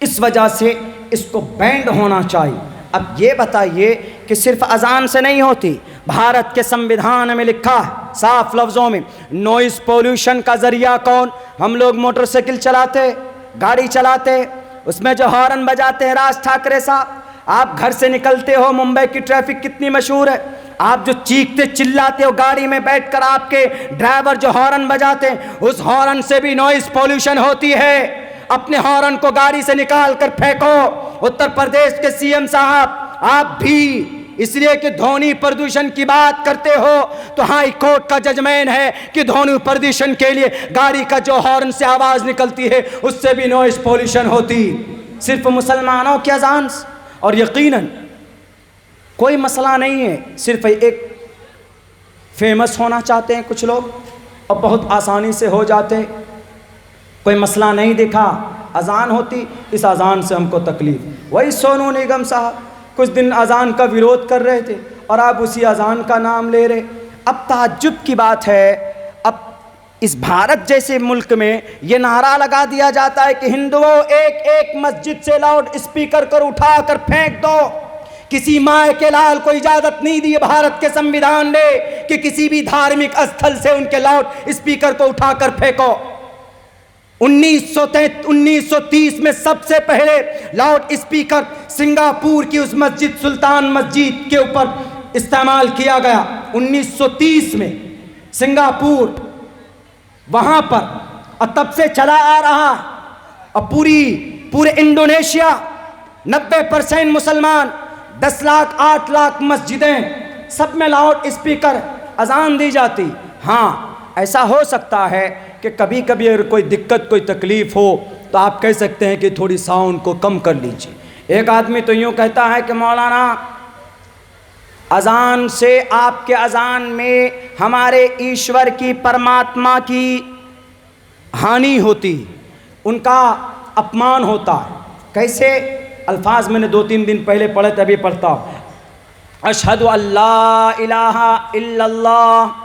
इस वजह से इसको बैंड होना चाहिए। अब ये बताइए कि सिर्फ अजान से नहीं होती। भारत के संविधान में लिखा है साफ लफ्ज़ों में, नॉइस पोल्यूशन का ज़रिया कौन? हम लोग मोटरसाइकिल चलाते, गाड़ी चलाते, उसमें जो हॉर्न बजाते हैं राज ठाकरे साहब। आप घर से निकलते हो, मुंबई की ट्रैफिक कितनी मशहूर है, आप जो चीखते चिल्लाते हो गाड़ी में बैठकर, आपके ड्राइवर जो हॉर्न बजाते हैं, उस हॉर्न से भी नॉइस पोल्यूशन होती है। अपने हॉर्न को गाड़ी से निकाल कर फेंको। उत्तर प्रदेश के सीएम साहब, आप भी इसलिए कि ध्वनि प्रदूषण की बात करते हो तो हाई कोर्ट का जजमेंट है कि ध्वनि प्रदूषण के लिए गाड़ी का जो हॉर्न से आवाज निकलती है उससे भी नॉइस पॉल्यूशन होती। सिर्फ मुसलमानों की अजान, और यकीनन कोई मसला नहीं है, सिर्फ एक फेमस होना चाहते हैं कुछ लोग और बहुत आसानी से हो जाते, कोई मसला नहीं दिखा, अजान होती, इस अजान से हमको तकलीफ। वही सोनू निगम साहब कुछ दिन अजान का विरोध कर रहे थे और आप उसी अजान का नाम ले रहे। अब ताज्जुब की बात है, अब इस भारत जैसे मुल्क में ये नारा लगा दिया जाता है कि हिंदुओं एक एक मस्जिद से लाउड स्पीकर कर उठा कर फेंक दो। किसी माए के लाल को इजाजत नहीं दी भारत के संविधान ने कि किसी भी धार्मिक स्थल से उनके लाउड स्पीकर को उठाकर फेंको। 1930 में सबसे पहले लाउड स्पीकर सिंगापुर की उस मस्जिद सुल्तान मस्जिद के ऊपर इस्तेमाल किया गया। 1930 में सिंगापुर वहां पर, और तब से चला आ रहा। और पूरे इंडोनेशिया 90% मुसलमान, 10 लाख 8 लाख मस्जिदें, सब में लाउड स्पीकर अजान दी जाती। हाँ, ऐसा हो सकता है कि कभी कभी अगर कोई दिक्कत कोई तकलीफ हो तो आप कह सकते हैं कि थोड़ी साउंड को कम कर लीजिए। एक आदमी तो यूँ कहता है कि मौलाना अजान से, आपके अजान में हमारे ईश्वर की, परमात्मा की हानि होती, उनका अपमान होता है। कैसे? अल्फाज मैंने 2-3 दिन पहले पढ़े थे, अभी पढ़ता हूँ। अशहदु अल्ला इलाहा इल्लल्लाह।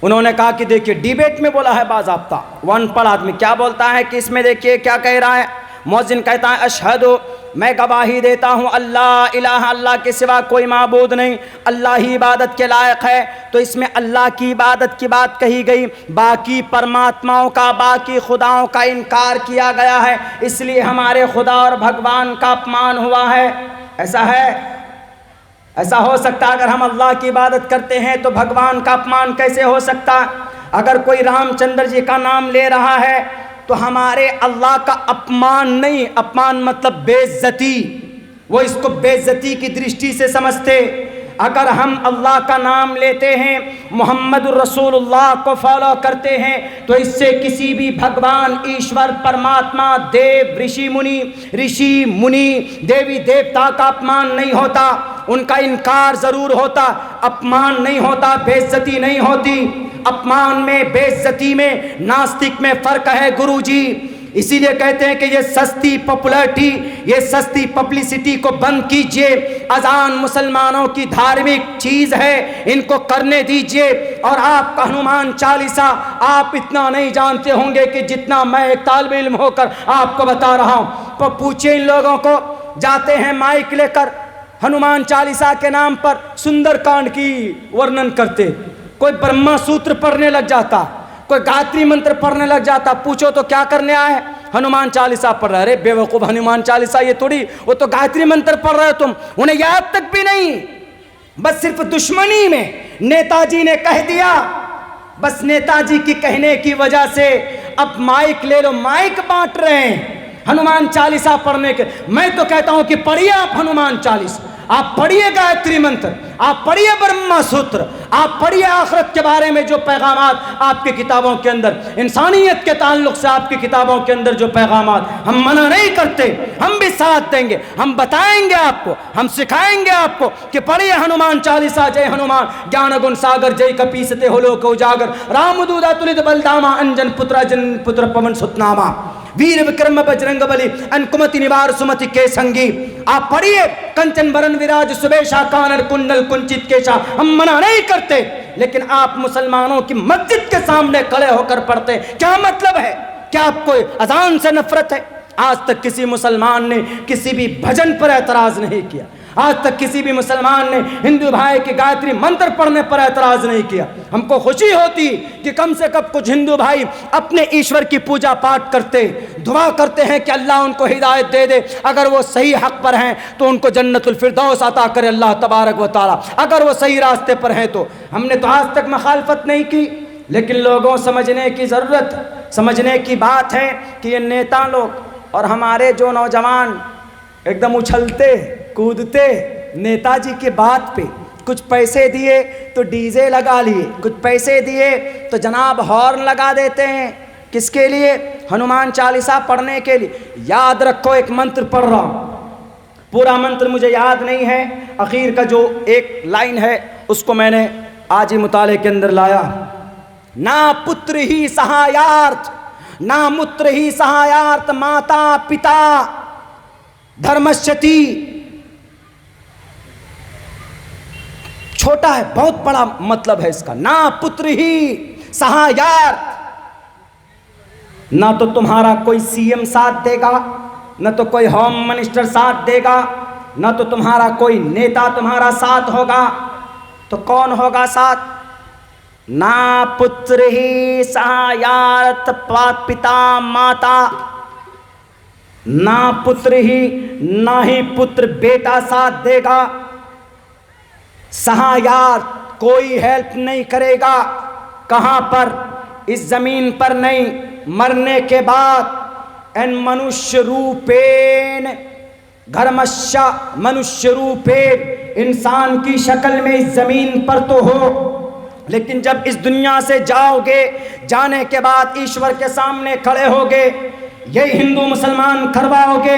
उन्होंने कहा कि देखिए, डिबेट में बोला है बाज़ाब्ता, वन पढ़ आदमी क्या बोलता है कि इसमें देखिए क्या कह रहा है। मुअज्जिन कहता है अशहदु, मैं गवाही देता हूँ, अल्लाह इलाहा, अल्लाह के सिवा कोई माबूद नहीं, अल्लाह ही इबादत के लायक है। तो इसमें अल्लाह की इबादत की बात कही गई, बाकी परमात्माओं का, बाकी खुदाओं का इनकार किया गया है, इसलिए हमारे खुदा और भगवान का अपमान हुआ है। ऐसा है? ऐसा हो सकता है अगर हम अल्लाह की इबादत करते हैं तो भगवान का अपमान कैसे हो सकता? अगर कोई रामचंद्र जी का नाम ले रहा है तो हमारे अल्लाह का अपमान नहीं, अपमान मतलब बेइज्जती, वो इसको बेइज्जती की दृष्टि से समझते। अगर हम अल्लाह का नाम लेते हैं, मुहम्मदुर रसूलुल्लाह को फॉलो करते हैं, तो इससे किसी भी भगवान, ईश्वर, परमात्मा, देव, ऋषि मुनि, देवी देवता का अपमान नहीं होता, उनका इनकार ज़रूर होता, अपमान नहीं होता, बेइज्जती नहीं होती। अपमान में, बेइज्जती में, नास्तिक में फ़र्क है गुरुजी। इसीलिए कहते हैं कि ये सस्ती पॉपुलैरिटी, ये सस्ती पब्लिसिटी को बंद कीजिए। अजान मुसलमानों की धार्मिक चीज़ है, इनको करने दीजिए। और आपका हनुमान चालीसा आप इतना नहीं जानते होंगे कि जितना मैं एक तालिब इल्म होकर आपको बता रहा हूँ। तो पूछिए इन लोगों को, जाते हैं माइक लेकर हनुमान चालीसा के नाम पर सुंदरकांड की वर्णन करते, कोई ब्रह्मा सूत्र पढ़ने लग जाता, कोई गायत्री मंत्र पढ़ने लग जाता। पूछो तो क्या करने आए? हनुमान चालीसा पढ़ रहे। अरे बेवकूफ़, हनुमान चालीसा ये थोड़ी, वो तो गायत्री मंत्र पढ़ रहे हो तुम, उन्हें याद तक भी नहीं। बस सिर्फ दुश्मनी में नेताजी ने कह दिया, बस नेताजी की कहने की वजह से अब माइक ले लो, माइक बांट रहे हैं हनुमान चालीसा पढ़ने के। मैं तो कहता हूं कि पढ़िए आप हनुमान चालीसा, आप पढ़िए गायत्री मंत्र, आप पढ़िए ब्रह्मा सूत्र, आप पढ़िए आखिरत के बारे में जो पैगामात आपकी किताबों के अंदर, इंसानियत के ताल्लुक से आपकी किताबों के अंदर जो पैगामात, हम मना नहीं करते, हम भी साथ देंगे, हम बताएंगे आपको, हम सिखाएंगे आपको कि पढ़िए हनुमान चालीसा। जय हनुमान ज्ञान गुण सागर, जय कपीसते हो लोक उजागर, राम दूदा तुलित बलदामा, अंजन पुत्र पवन सुतनामा, वीर विक्रम बजरंग बली, अनकुमति निवार सुमति के संगी। आप पढ़िए कंचन बरन विराज सुबेशा, कानन कुंडल कुंचित केशा। हम मना नहीं करते, लेकिन आप मुसलमानों की मस्जिद के सामने खड़े होकर पढ़ते, क्या मतलब है? क्या आपको अजान से नफरत है? आज तक किसी मुसलमान ने किसी भी भजन पर एतराज नहीं किया, आज तक किसी भी मुसलमान ने हिंदू भाई के गायत्री मंत्र पढ़ने पर एतराज नहीं किया। हमको खुशी होती कि कम से कम कुछ हिंदू भाई अपने ईश्वर की पूजा पाठ करते, दुआ करते हैं कि अल्लाह उनको हिदायत दे दे, अगर वो सही हक पर हैं तो उनको जन्नतुल फिरदौस अता करे अल्लाह तबारक व तआला, अगर वो सही रास्ते पर हैं तो। हमने तो आज तक मुखालफत नहीं की, लेकिन लोगों समझने की ज़रूरत है समझने की बात है कि ये नेता लोग और हमारे जो नौजवान एकदम उछलते कूदते नेताजी के बात पे, कुछ पैसे दिए तो डीजे लगा लिए, कुछ पैसे दिए तो जनाब हॉर्न लगा देते हैं। किसके लिए? हनुमान चालीसा पढ़ने के लिए। याद रखो, एक मंत्र पढ़ रहा हूँ, पूरा मंत्र मुझे याद नहीं है, आखिर का जो एक लाइन है उसको मैंने आज ही मुताले के अंदर लाया। ना पुत्र ही सहायार्थ, ना मूत्र ही सहायार्थ, माता पिता धर्मश्यति। छोटा है, बहुत बड़ा मतलब है इसका। ना पुत्र ही सहायार्थ, ना तो तुम्हारा कोई सीएम साथ देगा, न तो कोई होम मिनिस्टर साथ देगा, न तो तुम्हारा कोई नेता तुम्हारा साथ होगा, तो कौन होगा साथ? ना पुत्र ही सहायार्थ, पिता माता, ना पुत्र ही, ना ही पुत्र बेटा साथ देगा, सहायार्थ कोई हेल्प नहीं करेगा। कहां पर? इस जमीन पर नहीं, मरने के बाद। एन मनुष्य रूपेण घर्मश्य, मनुष्य रूपेण, इंसान की शक्ल में इस जमीन पर तो हो, लेकिन जब इस दुनिया से जाओगे, जाने के बाद ईश्वर के सामने खड़े होगे, यही हिंदू मुसलमान करवाओगे,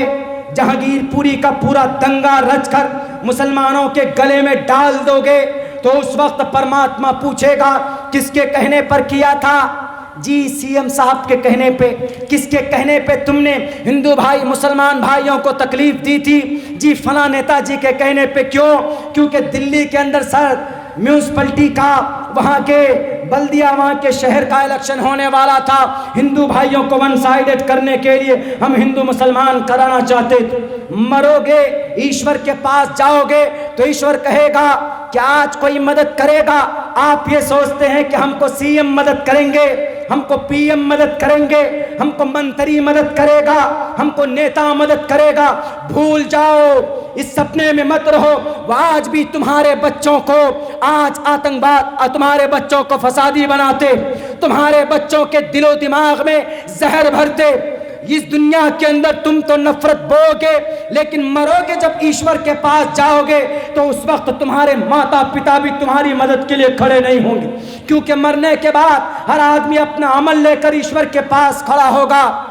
जहांगीरपुरी का पूरा दंगा रचकर मुसलमानों के गले में डाल दोगे, तो उस वक्त परमात्मा पूछेगा किसके कहने पर किया था? जी सीएम साहब के कहने पे। किसके कहने पे तुमने हिंदू भाई मुसलमान भाइयों को तकलीफ दी थी? जी फला नेताजी के कहने पे। क्यों? क्योंकि दिल्ली के अंदर सर म्यूनसिपलिटी का, वहाँ के बल्दिया, वहाँ के शहर का इलेक्शन होने वाला था। हिंदू भाइयों को वन साइडेड करने के लिए हम हिंदू मुसलमान कराना चाहते थे। मरोगे, ईश्वर के पास जाओगे तो ईश्वर कहेगा क्या आज कोई मदद करेगा? आप ये सोचते हैं कि हमको सीएम मदद करेंगे, हमको पीएम मदद करेंगे, हमको मंत्री मदद करेगा, हमको नेता मदद करेगा। भूल जाओ, इस सपने में मत रहो। वो आज भी तुम्हारे बच्चों को आज आतंकवाद, तुम्हारे बच्चों को फसादी बनाते, तुम्हारे बच्चों के दिलो दिमाग में जहर भरते। इस दुनिया के अंदर तुम तो नफरत बोओगे, लेकिन मरोगे जब ईश्वर के पास जाओगे तो उस वक्त तुम्हारे माता पिता भी तुम्हारी मदद के लिए खड़े नहीं होंगे, क्योंकि मरने के बाद हर आदमी अपना अमल लेकर ईश्वर के पास खड़ा होगा।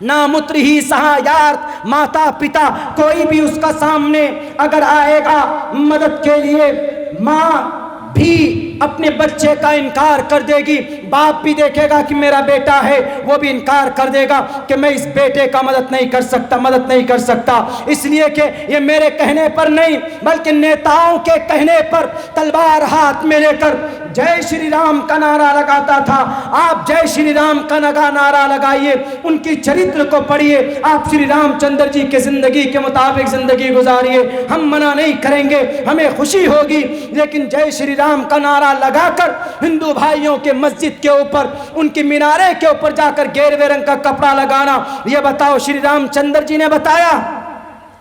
ना मूत्र ही सहायार्थ, माता पिता कोई भी उसका सामने अगर आएगा मदद के लिए, माँ भी अपने बच्चे का इनकार कर देगी, बाप भी देखेगा कि मेरा बेटा है, वो भी इनकार कर देगा कि मैं इस बेटे का मदद नहीं कर सकता, इसलिए कि ये मेरे कहने पर नहीं बल्कि नेताओं के कहने पर तलवार हाथ में लेकर जय श्री राम का नारा लगाता था। आप जय श्री राम का नारा लगाइए, उनकी चरित्र को पढ़िए, आप श्री रामचंद्र जी के जिंदगी के मुताबिक जिंदगी गुजारिए। हम मना नहीं करेंगे, हमें खुशी होगी, लेकिन जय श्री राम का नारा लगाकर हिंदू भाइयों के मस्जिद के ऊपर, उनकी मीनारे के ऊपर जाकर गेरुए रंग का कपड़ा लगाना, ये बताओ श्री रामचंद्र जी ने बताया?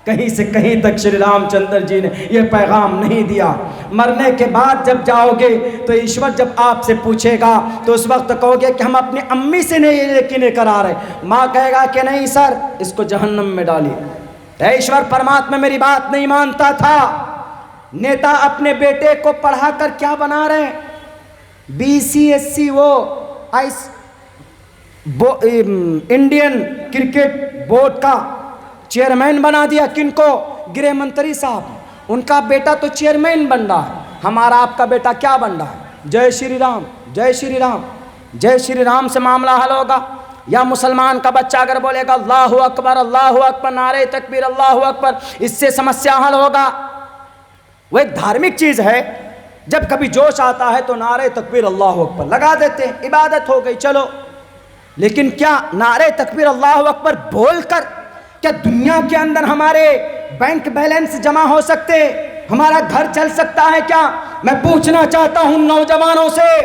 कहीं से कहीं तक श्री रामचंद्र जी ने यह पैगाम नहीं दिया। मरने के बाद जब जाओगे तो ईश्वर जब आपसे पूछेगा तो उस वक्त कहोगे कि हम अपनी अम्मी से नहीं यकीन करा रहे। माँ कहेगा कि नहीं सर, इसको जहन्नम में डालिए। ईश्वर परमात्मा मेरी बात नहीं मानता था। नेता अपने बेटे को पढ़ाकर क्या बना रहे हैं? BCSC वो इंडियन क्रिकेट बोर्ड का चेयरमैन बना दिया। किनको? गृह मंत्री साहब। उनका बेटा तो चेयरमैन बन रहा है, हमारा आपका बेटा क्या बन रहा है? जय श्री राम, जय श्री राम, जय श्री राम से मामला हल होगा? या मुसलमान का बच्चा अगर बोलेगा अल्लाहु अकबर, नारे तकबीर, अल्लाहु अकबर, इससे समस्या हल होगा? वो एक धार्मिक चीज है, जब कभी जोश आता है तो नारे तकबीर अल्लाहु अकबर लगा देते हैं, इबादत हो गई, चलो। लेकिन क्या नारे तकबीर अल्लाहु अकबर बोलकर क्या दुनिया के अंदर हमारे बैंक बैलेंस जमा हो सकते, हमारा घर चल सकता है क्या? मैं पूछना चाहता हूं नौजवानों से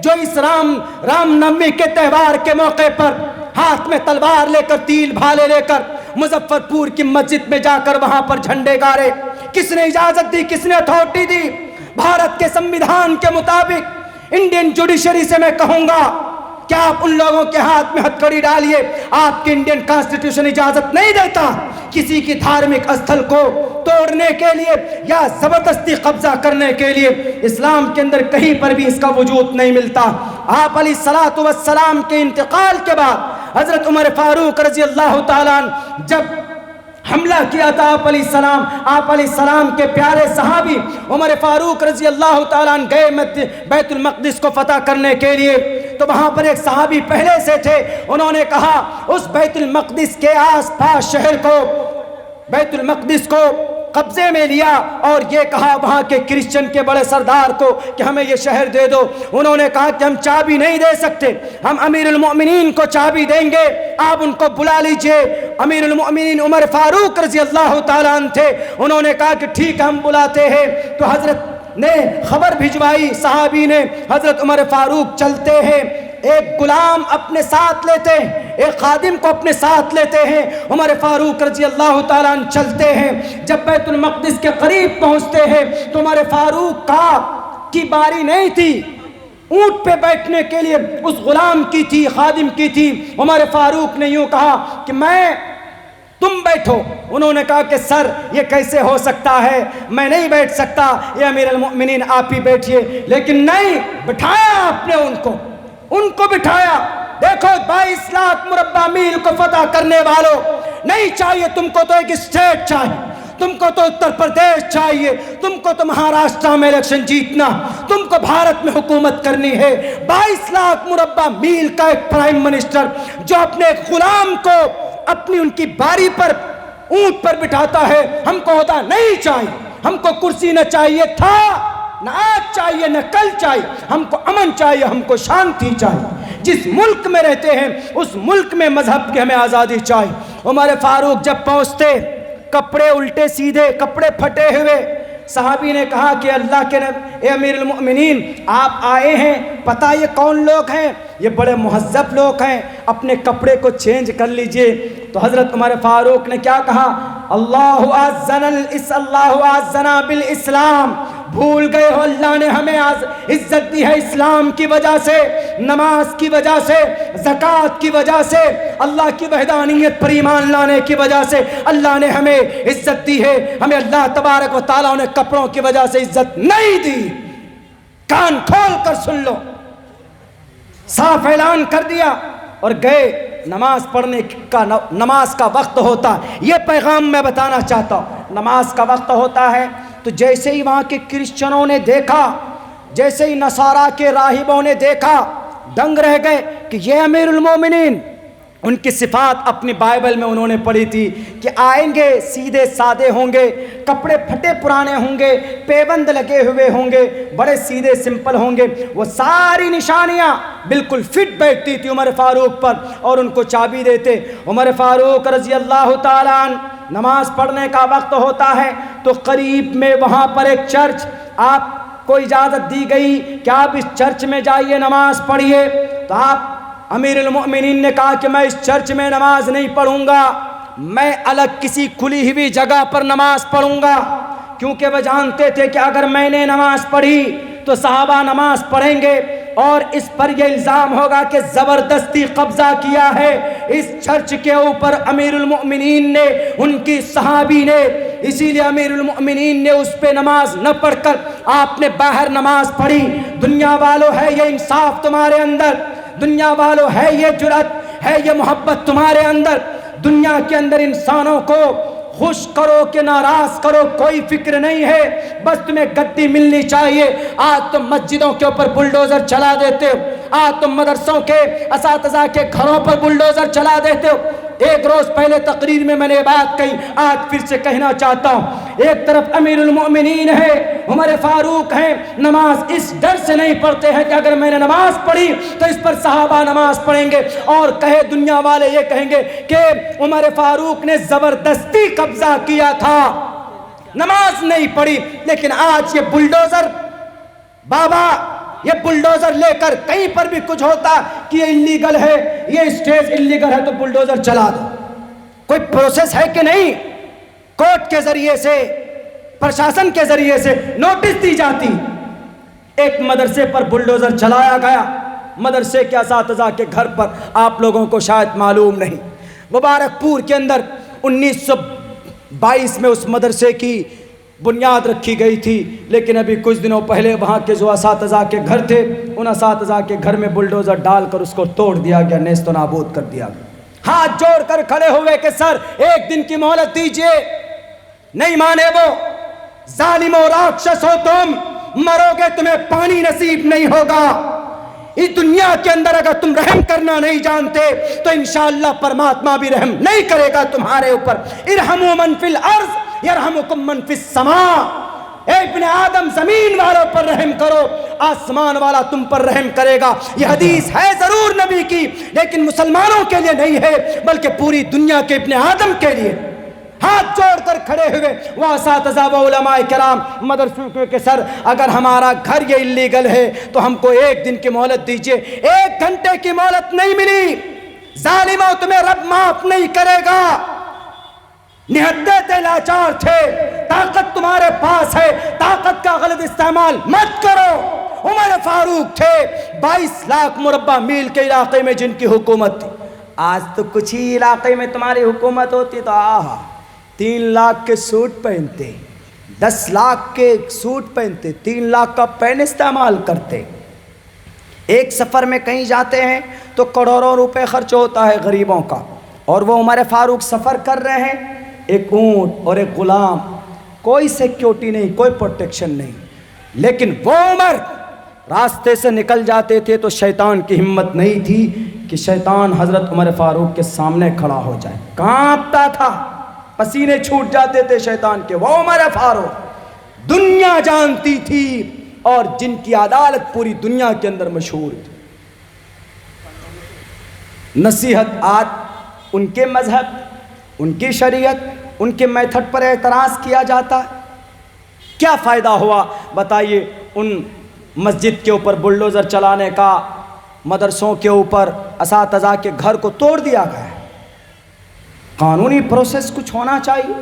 जो इस रामनवमी के त्यौहार के मौके पर हाथ में तलवार लेकर, तीर भाले लेकर मुजफ्फरपुर की मस्जिद में जाकर वहां पर झंडे गाड़े। किसने इजाजत दी? किसने अथॉरिटी दी? भारत के संविधान के मुताबिक इंडियन जुडिशरी से मैं कहूंगा क्या आप उन लोगों के हाथ में हथकड़ी डालिए? आपके इंडियन कॉन्स्टिट्यूशन इजाजत नहीं देता किसी की धार्मिक स्थल को तोड़ने के लिए या जबरदस्ती कब्जा करने के लिए। इस्लाम के अंदर कहीं पर भी इसका वजूद नहीं मिलता। आप अलैहिस्सलातु वस्सलाम के इंतकाल के बाद हजरत उमर फारूक रजी अल्लाह ताला जब हमला किया था आप अलैहिस्सलाम के प्यारे सहाबी उमर फारूक रजी अल्लाह ताला गए बैतुल मक़दिस को फतह करने के लिए, तो वहाँ पर एक सहाबी पहले से थे। उन्होंने कहा उस बैतुल मक़दिस के आसपास शहर को, बैतुल मक़दिस को कब्जे में लिया और ये कहा वहाँ के क्रिश्चियन के बड़े सरदार को कि हमें ये शहर दे दो। उन्होंने कहा कि हम चाबी नहीं दे सकते, हम अमीरुल मोमिनीन को चाबी देंगे, आप उनको बुला लीजिए। अमीरुल मोमिनीन उमर फारूक रजी अल्लाह ताला अन्हु थे। उन्होंने कहा कि ठीक हम बुलाते हैं। तो हजरत ने खबर भिजवाई, सहाबी ने, हजरत उमर फारूक चलते हैं, एक गुलाम अपने साथ लेते हैं, एक खादिम को अपने साथ लेते हैं। उमर फारूक रजी अल्लाह ताला अन्हु चलते हैं। जब बैतुल मक़दिस के करीब पहुंचते हैं तो उमर फारूक की बारी नहीं थी, ऊंट पे बैठने के लिए उस गुलाम की थी, खादिम की थी। उमर फारूक ने यूं कहा कि तुम बैठो। उन्होंने कहा कि सर ये कैसे हो सकता है, मैं नहीं बैठ सकता, ये अमीरुल मोमिनीन आप ही बैठिए। लेकिन नहीं, बिठाया आपने उनको बिठाया। देखो 22 लाख मुरब्बा मील को फतह करने वालों, नहीं चाहिए तुमको तो एक स्टेट चाहिए, तुमको तो उत्तर प्रदेश चाहिए, तुमको तो महाराष्ट्र में इलेक्शन जीतना, तुमको भारत में हुकूमत करनी है। 22 लाख मुरब्बा मील का एक प्राइम मिनिस्टर जो अपने गुलाम को अपनी उनकी बारी पर ऊंट पर बिठाता है, हमको होता नहीं चाहिए, हमको कुर्सी न चाहिए था, न आज चाहिए, न कल चाहिए, हमको अमन चाहिए, हमको शांति चाहिए। जिस मुल्क में रहते हैं उस मुल्क में मजहब की हमें आज़ादी चाहिए। उमर फारूक जब पहुंचते, कपड़े उल्टे सीधे, कपड़े फटे हुए, सहाबी ने कहा कि अल्लाह के नबी अमीरुल मोमिनीन आप आए हैं, पता ये कौन लोग हैं? ये बड़े मुहज्जब लोग हैं, अपने कपड़े को चेंज कर लीजिए। तो हज़रत उमर फारूक ने क्या कहा? अल्लाहु अज़्ज़ना बिल इस्लाम, भूल गए हो अल्लाह ने हमें आज इज्जत दी है इस्लाम की वजह से, नमाज की वजह से, ज़कात की वजह से, अल्लाह की वहदानियत पर ईमान लाने की वजह से अल्लाह ने हमें इज्जत दी है। हमें अल्लाह तबारक व तआला ने कपड़ों की वजह से इज्जत नहीं दी। कान खोल कर सुन लो, साफ ऐलान कर दिया और गए। नमाज पढ़ने का नमाज का वक्त होता है, ये पैगाम मैं बताना चाहता हूँ। नमाज का वक्त होता है तो जैसे ही वहाँ के क्रिश्चियनों ने देखा, जैसे ही नसारा के राहिबों ने देखा, दंग रह गए कि ये अमीरुल मोमिनीन, उनकी सिफात अपनी बाइबल में उन्होंने पढ़ी थी कि आएंगे सीधे सादे होंगे, कपड़े फटे पुराने होंगे, पेबंद लगे हुए होंगे, बड़े सीधे सिंपल होंगे। वो सारी निशानियां बिल्कुल फिट बैठती थी उमर फारूक पर और उनको चाबी देते। उमर फारूक रजी अल्लाह ताला अन्हु नमाज पढ़ने का वक्त होता है तो करीब में वहाँ पर एक चर्च, आपको इजाज़त दी गई कि आप इस चर्च में जाइए, नमाज पढ़िए। तो आप अमीरुल मोमिनीन ने कहा कि मैं इस चर्च में नमाज नहीं पढ़ूंगा, मैं अलग किसी खुली हुई जगह पर नमाज पढ़ूंगा, क्योंकि वह जानते थे कि अगर मैंने नमाज पढ़ी तो सहाबा नमाज पढ़ेंगे और इस पर यह इल्ज़ाम होगा कि ज़बरदस्ती कब्जा किया है इस चर्च के ऊपर अमीरुल मोमिनीन ने, उनकी सहाबी ने। इसीलिए अमीरुल मोमिनीन ने उस पर नमाज न पढ़कर आपने बाहर नमाज पढ़ी। दुनिया वालों, है ये इंसाफ तुम्हारे अंदर? दुनिया वालों, है ये जुरत, है ये मोहब्बत तुम्हारे अंदर? दुनिया के अंदर इंसानों को खुश करो कि नाराज करो कोई फिक्र नहीं है, बस तुम्हें गद्दी मिलनी चाहिए। आज तुम मस्जिदों के ऊपर बुलडोजर चला देते हो, आज तुम मदरसों के असातिज़ा के घरों पर बुलडोजर चला देते हो। एक रोज पहले तकरीर में मैंने बात कही, आज फिर से कहना चाहता हूँ। एक तरफ अमीरुल मोमिनीन है, उमर फारूक हैं, नमाज इस डर से नहीं पढ़ते हैं कि अगर मैंने नमाज पढ़ी तो इस पर सहाबा नमाज पढ़ेंगे और कहे दुनिया वाले ये कहेंगे कि उमर फारूक ने जबरदस्ती कब्जा किया था, नमाज नहीं पढ़ी। लेकिन आज ये बुलडोजर बाबा, ये बुलडोजर लेकर कहीं पर भी कुछ होता कि ये इल्लीगल है, ये स्टेज इल्लीगल है, तो बुलडोजर चला दो। कोई प्रोसेस है कि नहीं? कोर्ट के जरिए से, प्रशासन के जरिए से नोटिस दी जाती। एक मदरसे पर बुलडोजर चलाया गया, मदरसे के असातिज़ा के घर पर, आप लोगों को शायद मालूम नहीं। मुबारकपुर के अंदर 1922 में उस मदरसे की बुनियाद रखी गई थी, लेकिन अभी कुछ दिनों पहले वहाँ के जो असातिज़ा के घर थे, उन असातिज़ा के घर में बुलडोज़र डालकर उसको तोड़ दिया गया, नेस्त नाबूद कर दिया गया। हाथ जोड़कर खड़े हुए कि सर एक दिन की मोहलत दीजिए। नहीं माने वो। जालिम और राक्षस हो तुम, मरोगे तुम्हें पानी नसीब नहीं होगा। इस दुनिया के अंदर अगर तुम रहम करना नहीं जानते तो इंशाअल्लाह परमात्मा भी रहम नहीं करेगा तुम्हारे ऊपर। इरहमु मन फिल अर्ज़ यरहमुकुम मन फिस समा। ए इब्ने आदम, जमीन वालों पर रहम करो, आसमान वाला तुम पर रहम करेगा। यह हदीस है जरूर नबी की, लेकिन मुसलमानों के लिए नहीं है, बल्कि पूरी दुनिया के इब्ने आदम के लिए। हाथ जोड़कर खड़े हुए वह असातिज़ा व उलमाए किराम मदरसे के सर, अगर हमारा घर ये इल्लीगल है तो हमको एक दिन की मोहलत दीजिए। 1 घंटे की मोहलत नहीं मिली। जालिमों, तुम्हें रब माफ नहीं करेगा। निहत्ते थे, लाचार थे, ताकत तुम्हारे पास है, ताकत का गलत इस्तेमाल मत करो। उमर फारूक थे, 22 लाख मुरब्बा मील के इलाके में जिनकी हुकूमत थी। आज तो कुछ ही इलाके में तुम्हारी हुकूमत होती तो 3 लाख के सूट पहनते, 10 लाख के सूट पहनते, 3 लाख का पेन इस्तेमाल करते। एक सफ़र में कहीं जाते हैं तो करोड़ों रुपए खर्च होता है गरीबों का, और वो उमर फारूक सफ़र कर रहे हैं, एक ऊँट और एक ग़ुलाम, कोई सिक्योरिटी नहीं, कोई प्रोटेक्शन नहीं, लेकिन वो उमर रास्ते से निकल जाते थे तो शैतान की हिम्मत नहीं थी कि शैतान हज़रत उमर फारूक के सामने खड़ा हो जाए। कांपता था, पसीने छूट जाते थे शैतान के। वो उमर फारूक दुनिया जानती थी और जिनकी अदालत पूरी दुनिया के अंदर मशहूर थी। नसीहत आज उनके मजहब, उनकी शरीयत, उनके मेथड पर एतराज़ किया जाता है। क्या फ़ायदा हुआ बताइए? उन मस्जिद के ऊपर बुलडोज़र चलाने का, मदरसों के ऊपर असातिज़ा के घर को तोड़ दिया गया। कानूनी प्रोसेस कुछ होना चाहिए।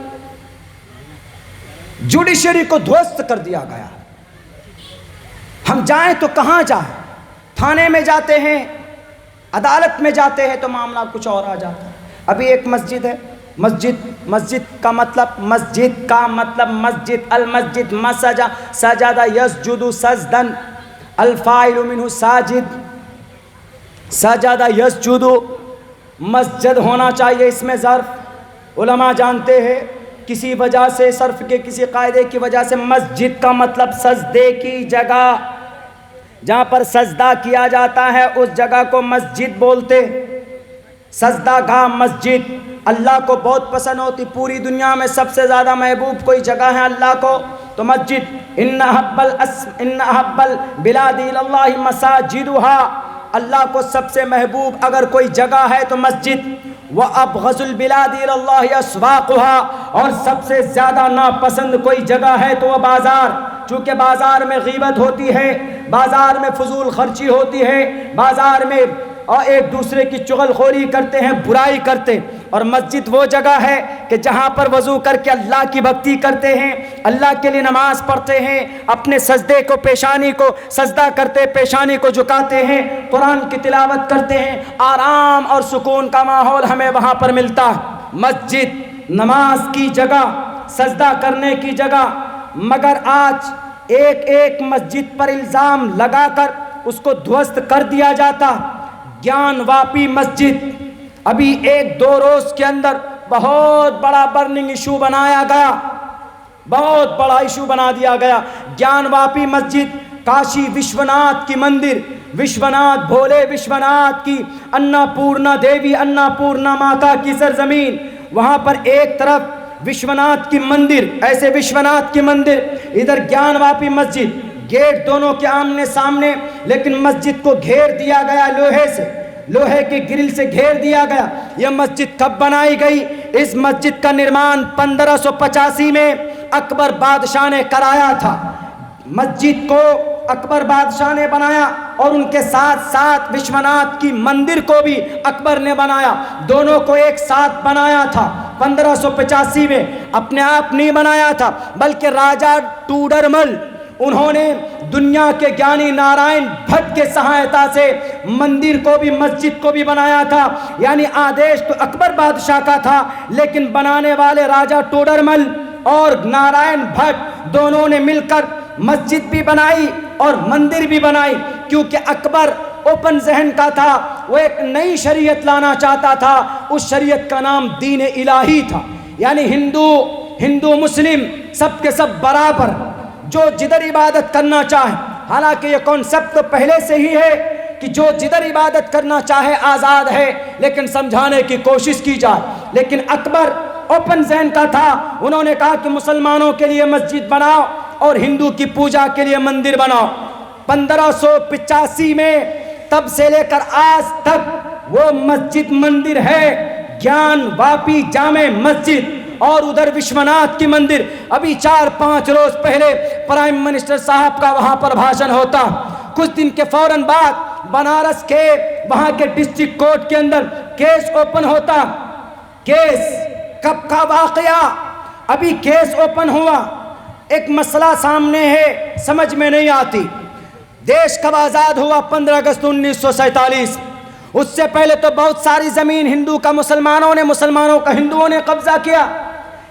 जुडिशरी को ध्वस्त कर दिया गया। हम जाएं तो कहाँ जाएं? थाने में जाते हैं, अदालत में जाते हैं तो मामला कुछ और आ जाता है। अभी एक मस्जिद है, मस्जिद का मतलब मस्जिद, अल मस्जिद मसजा सजादा यसजुदु सजदन, अल फाइलु मिन्हु साजिद, सजादा यसजुदु, मस्जिद होना चाहिए। इसमें ज़र्फ़ उलमा जानते हैं किसी वजह से, सर्फ़ के किसी कायदे की वजह से मस्जिद का मतलब सजदे की जगह, जहाँ पर सजदा किया जाता है उस जगह को मस्जिद बोलते। सजदा गाह मस्जिद अल्लाह को बहुत पसंद होती। पूरी दुनिया में सबसे ज़्यादा महबूब कोई जगह है अल्लाह को तो मस्जिद। इन्ना हब्बल बिलादी इलल्लाहि मसाजिदुहा, अल्लाह को सबसे महबूब अगर कोई जगह है तो मस्जिद। व अबग़ज़ुल बिलादी इलल्लाहि अस्वाक़ुहा, और सबसे ज़्यादा नापसंद कोई जगह है तो वह बाज़ार। चूँकि बाज़ार में ग़ीबत होती है, बाज़ार में फजूल खर्ची होती है, बाज़ार में और एक दूसरे की चुगलखोरी करते हैं, बुराई करते। और मस्जिद वो जगह है कि जहाँ पर वज़ू करके अल्लाह की भक्ति करते हैं, अल्लाह के लिए नमाज पढ़ते हैं, अपने सजदे को, पेशानी को सजदा करते, पेशानी को झुकाते हैं, कुरान की तिलावत करते हैं। आराम और सुकून का माहौल हमें वहाँ पर मिलता है। मस्जिद नमाज की जगह, सजदा करने की जगह। मगर आज एक मस्जिद पर इल्ज़ाम लगाकर उसको ध्वस्त कर दिया जाता। ज्ञानवापी मस्जिद अभी 1-2 रोज़ के अंदर बहुत बड़ा बर्निंग इशू बनाया गया, बहुत बड़ा इशू बना दिया गया। ज्ञानवापी मस्जिद काशी विश्वनाथ की मंदिर, विश्वनाथ, भोले विश्वनाथ की, अन्नपूर्णा देवी, अन्नपूर्णा माता की सरजमीन, वहाँ पर एक तरफ विश्वनाथ की मंदिर, ऐसे विश्वनाथ की मंदिर, इधर ज्ञानवापी मस्जिद, गेट दोनों के आमने सामने, लेकिन मस्जिद को घेर दिया गया लोहे से, लोहे के ग्रिल से घेर दिया गया। यह मस्जिद कब बनाई गई? इस मस्जिद का निर्माण 1585 में अकबर बादशाह ने कराया था। मस्जिद को अकबर बादशाह ने बनाया और उनके साथ साथ विश्वनाथ की मंदिर को भी अकबर ने बनाया। दोनों को एक साथ बनाया था 1585 में। अपने आप नहीं बनाया था, बल्कि राजा टूडरमल उन्होंने दुनिया के ज्ञानी नारायण भट्ट के सहायता से मंदिर को भी, मस्जिद को भी बनाया था। यानी आदेश तो अकबर बादशाह का था, लेकिन बनाने वाले राजा टोडरमल और नारायण भट्ट दोनों ने मिलकर मस्जिद भी बनाई और मंदिर भी बनाई। क्योंकि अकबर ओपन जहन का था, वो एक नई शरीयत लाना चाहता था। उस शरीयत का नाम दीन इलाही था, यानी हिंदू मुस्लिम सबके सब बराबर, जो जिधर इबादत करना चाहे। हालांकि ये कॉन्सेप्ट तो पहले से ही है कि जो जिधर इबादत करना चाहे आज़ाद है, लेकिन समझाने की कोशिश की जाए। लेकिन अकबर ओपन जहन का था, उन्होंने कहा कि मुसलमानों के लिए मस्जिद बनाओ और हिंदू की पूजा के लिए मंदिर बनाओ। 1585 में तब से लेकर आज तक वो मस्जिद मंदिर है, ज्ञान वापी जामे मस्जिद, और उधर विश्वनाथ की मंदिर। अभी 4-5 रोज पहले प्राइम मिनिस्टर साहब का वहां पर भाषण होता। कुछ दिन के फौरन बाद बनारस के वहां के डिस्ट्रिक्ट कोर्ट के अंदर केस ओपन होता। केस कब का वाकया, अभी केस ओपन हुआ। एक मसला सामने है, समझ में नहीं आती। देश कब आज़ाद हुआ? 15 अगस्त 1947। उससे पहले तो बहुत सारी ज़मीन हिंदू का मुसलमानों का हिंदुओं ने कब्जा किया।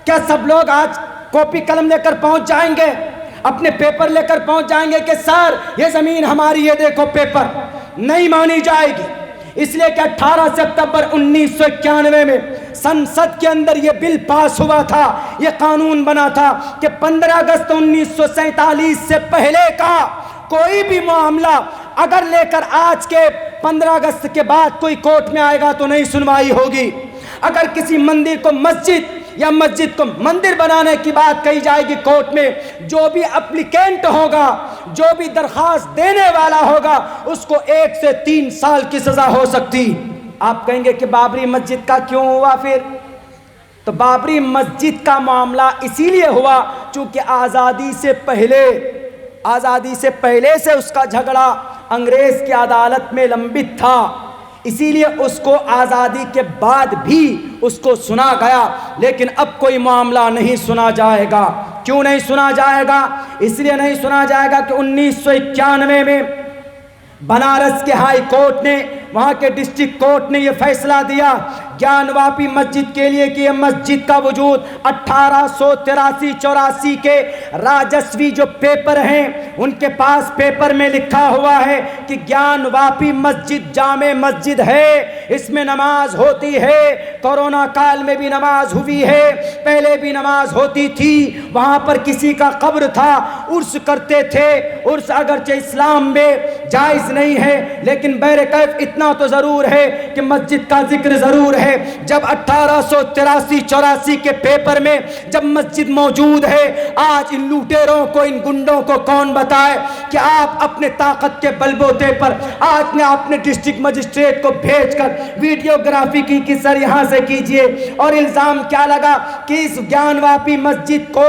क्या सब लोग आज कॉपी कलम लेकर पहुंच जाएंगे, अपने पेपर लेकर पहुंच जाएंगे कि सर ये ज़मीन हमारी, ये देखो पेपर? नहीं मानी जाएगी। इसलिए कि 18 सितंबर 1991 में संसद के अंदर ये बिल पास हुआ था, ये कानून बना था कि 15 अगस्त 1947 से पहले का कोई भी मामला अगर लेकर आज के 15 अगस्त के बाद कोई कोर्ट में आएगा तो नहीं सुनवाई होगी। अगर किसी मंदिर को मस्जिद या मस्जिद को मंदिर बनाने की बात कही जाएगी कोर्ट में, जो भी एप्लीकेंट होगा, जो भी दरखास्त देने वाला होगा, उसको 1 से 3 साल की सजा हो सकती। आप कहेंगे कि बाबरी मस्जिद का क्यों हुआ फिर? तो बाबरी मस्जिद का मामला इसीलिए हुआ क्योंकि आज़ादी से पहले से उसका झगड़ा अंग्रेज़ की अदालत में लंबित था। इसीलिए उसको आज़ादी के बाद भी उसको सुना गया, लेकिन अब कोई मामला नहीं सुना जाएगा। क्यों नहीं सुना जाएगा? इसलिए नहीं सुना जाएगा कि 1991 में बनारस के हाई कोर्ट ने, वहाँ के डिस्ट्रिक्ट कोर्ट ने यह फैसला दिया ज्ञानवापी मस्जिद के लिए कि यह मस्जिद का वजूद 1883-84 के राजस्वी जो पेपर हैं, उनके पास पेपर में लिखा हुआ है कि ज्ञानवापी मस्जिद जामे मस्जिद है, इसमें नमाज होती है। कोरोना काल में भी नमाज हुई है, पहले भी नमाज होती थी। वहाँ पर किसी का कब्र था, उर्स करते थे। उर्स अगरचे इस्लाम में जायज़ नहीं है, लेकिन बहरकैफ इतना तो ज़रूर है कि मस्जिद का जिक्र ज़रूर है। जब 1883-84 के पेपर में जब मस्जिद मौजूद है, आज इन लुटेरों को, इन गुंडों को कौन बताए कि आप अपने ताकत के बलबूते पर आज ने अपने डिस्ट्रिक्ट मजिस्ट्रेट को भेजकर वीडियोग्राफी की कि सर यहाँ से कीजिए। और इल्ज़ाम क्या लगा कि इस ज्ञानवापी मस्जिद को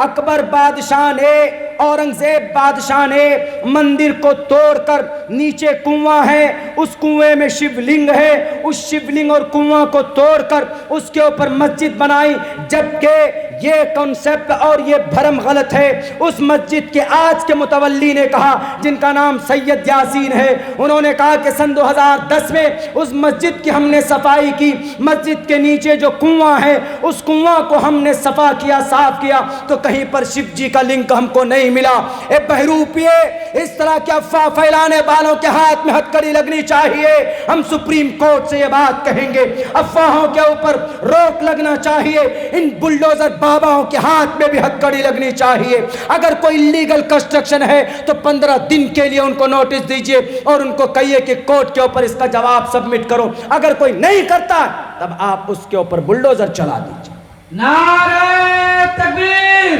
अकबर बादशाह ने, औरंगजेब बादशाह ने मंदिर को तोड़कर, नीचे कुआं है, उस कुएं में शिवलिंग है, उस शिवलिंग और कुआं को तोड़कर उसके ऊपर मस्जिद बनाई। जबकि ये कॉन्सेप्ट और ये भरम गलत है। उस मस्जिद के आज के मुतवल्ली ने कहा, जिनका नाम सैयद यासीन है, उन्होंने कहा कि सन 2010 में उस मस्जिद की हमने सफाई की। मस्जिद के नीचे जो कुआं है, उस कुआं को हमने सफा किया, साफ किया, तो कहीं पर शिव जी का लिंक हमको नहीं मिला। ए बहरूपिये, इस तरह के अफवाह फैलाने वालों के हाथ में हथकड़ी लगनी चाहिए। हम सुप्रीम कोर्ट से ये बात कहेंगे, अफवाहों के ऊपर रोक लगना चाहिए। इन बुलडोजर बाबाओं के हाथ में भी हथकड़ी लगनी चाहिए। अगर कोई लीगल कंस्ट्रक्शन है तो 15 दिन के लिए उनको नोटिस दीजिए और उनको कहिए कि कोर्ट के ऊपर इसका जवाब सबमिट करो। अगर कोई नहीं करता तब आप उसके ऊपर बुलडोजर चला दीजिए। नारे तकबीर,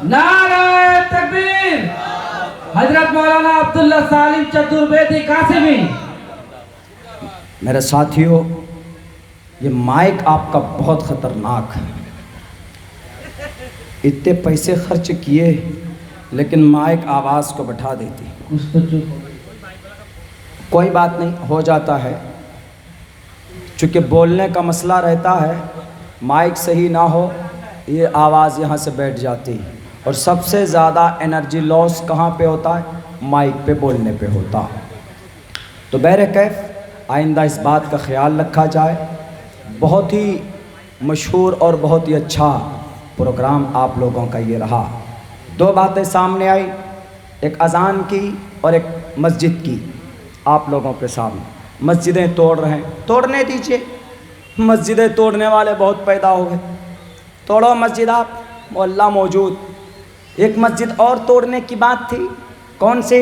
नारे तकबीर। हजरत मौलाना अब्दुल्ला सालिम चतुर्वेदी कासिमी। मेरे साथियों, ये माइक आपका बहुत खतरनाक है। इतने पैसे खर्च किए लेकिन माइक आवाज़ को बैठा देती। कोई बात नहीं, हो जाता है। चूँकि बोलने का मसला रहता है, माइक सही ना हो, ये आवाज़ यहाँ से बैठ जाती है। और सबसे ज़्यादा एनर्जी लॉस कहाँ पे होता है? माइक पे बोलने पे होता है। तो बहरकैफ आइंदा इस बात का ख्याल रखा जाए। बहुत ही मशहूर और बहुत ही अच्छा प्रोग्राम आप लोगों का ये रहा। दो बातें सामने आई, एक अज़ान की और एक मस्जिद की आप लोगों के सामने। मस्जिदें तोड़ रहे हैं, तोड़ने दीजिए। मस्जिदें तोड़ने वाले बहुत पैदा हो गए, तोड़ो मस्जिद आप, मोहल्ला मौजूद। एक मस्जिद और तोड़ने की बात थी, कौन सी?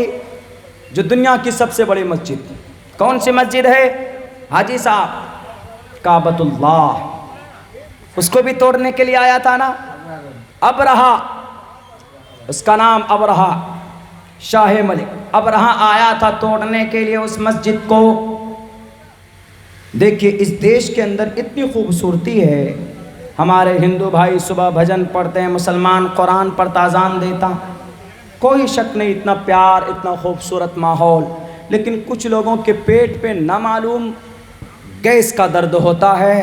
जो दुनिया की सबसे बड़ी मस्जिद, कौन सी मस्जिद है हाजी साहब? काबतुल्लाह। उसको भी तोड़ने के लिए आया था ना अबरहा, उसका नाम अबरहा, शाह मलिक अबरहा आया था तोड़ने के लिए उस मस्जिद को। देखिए इस देश के अंदर इतनी खूबसूरती है। हमारे हिंदू भाई सुबह भजन पढ़ते हैं, मुसलमान कुरान पढ़ता, अज़ान देता, कोई शक नहीं, इतना प्यार, इतना खूबसूरत माहौल। लेकिन कुछ लोगों के पेट पे ना मालूम गैस का दर्द होता है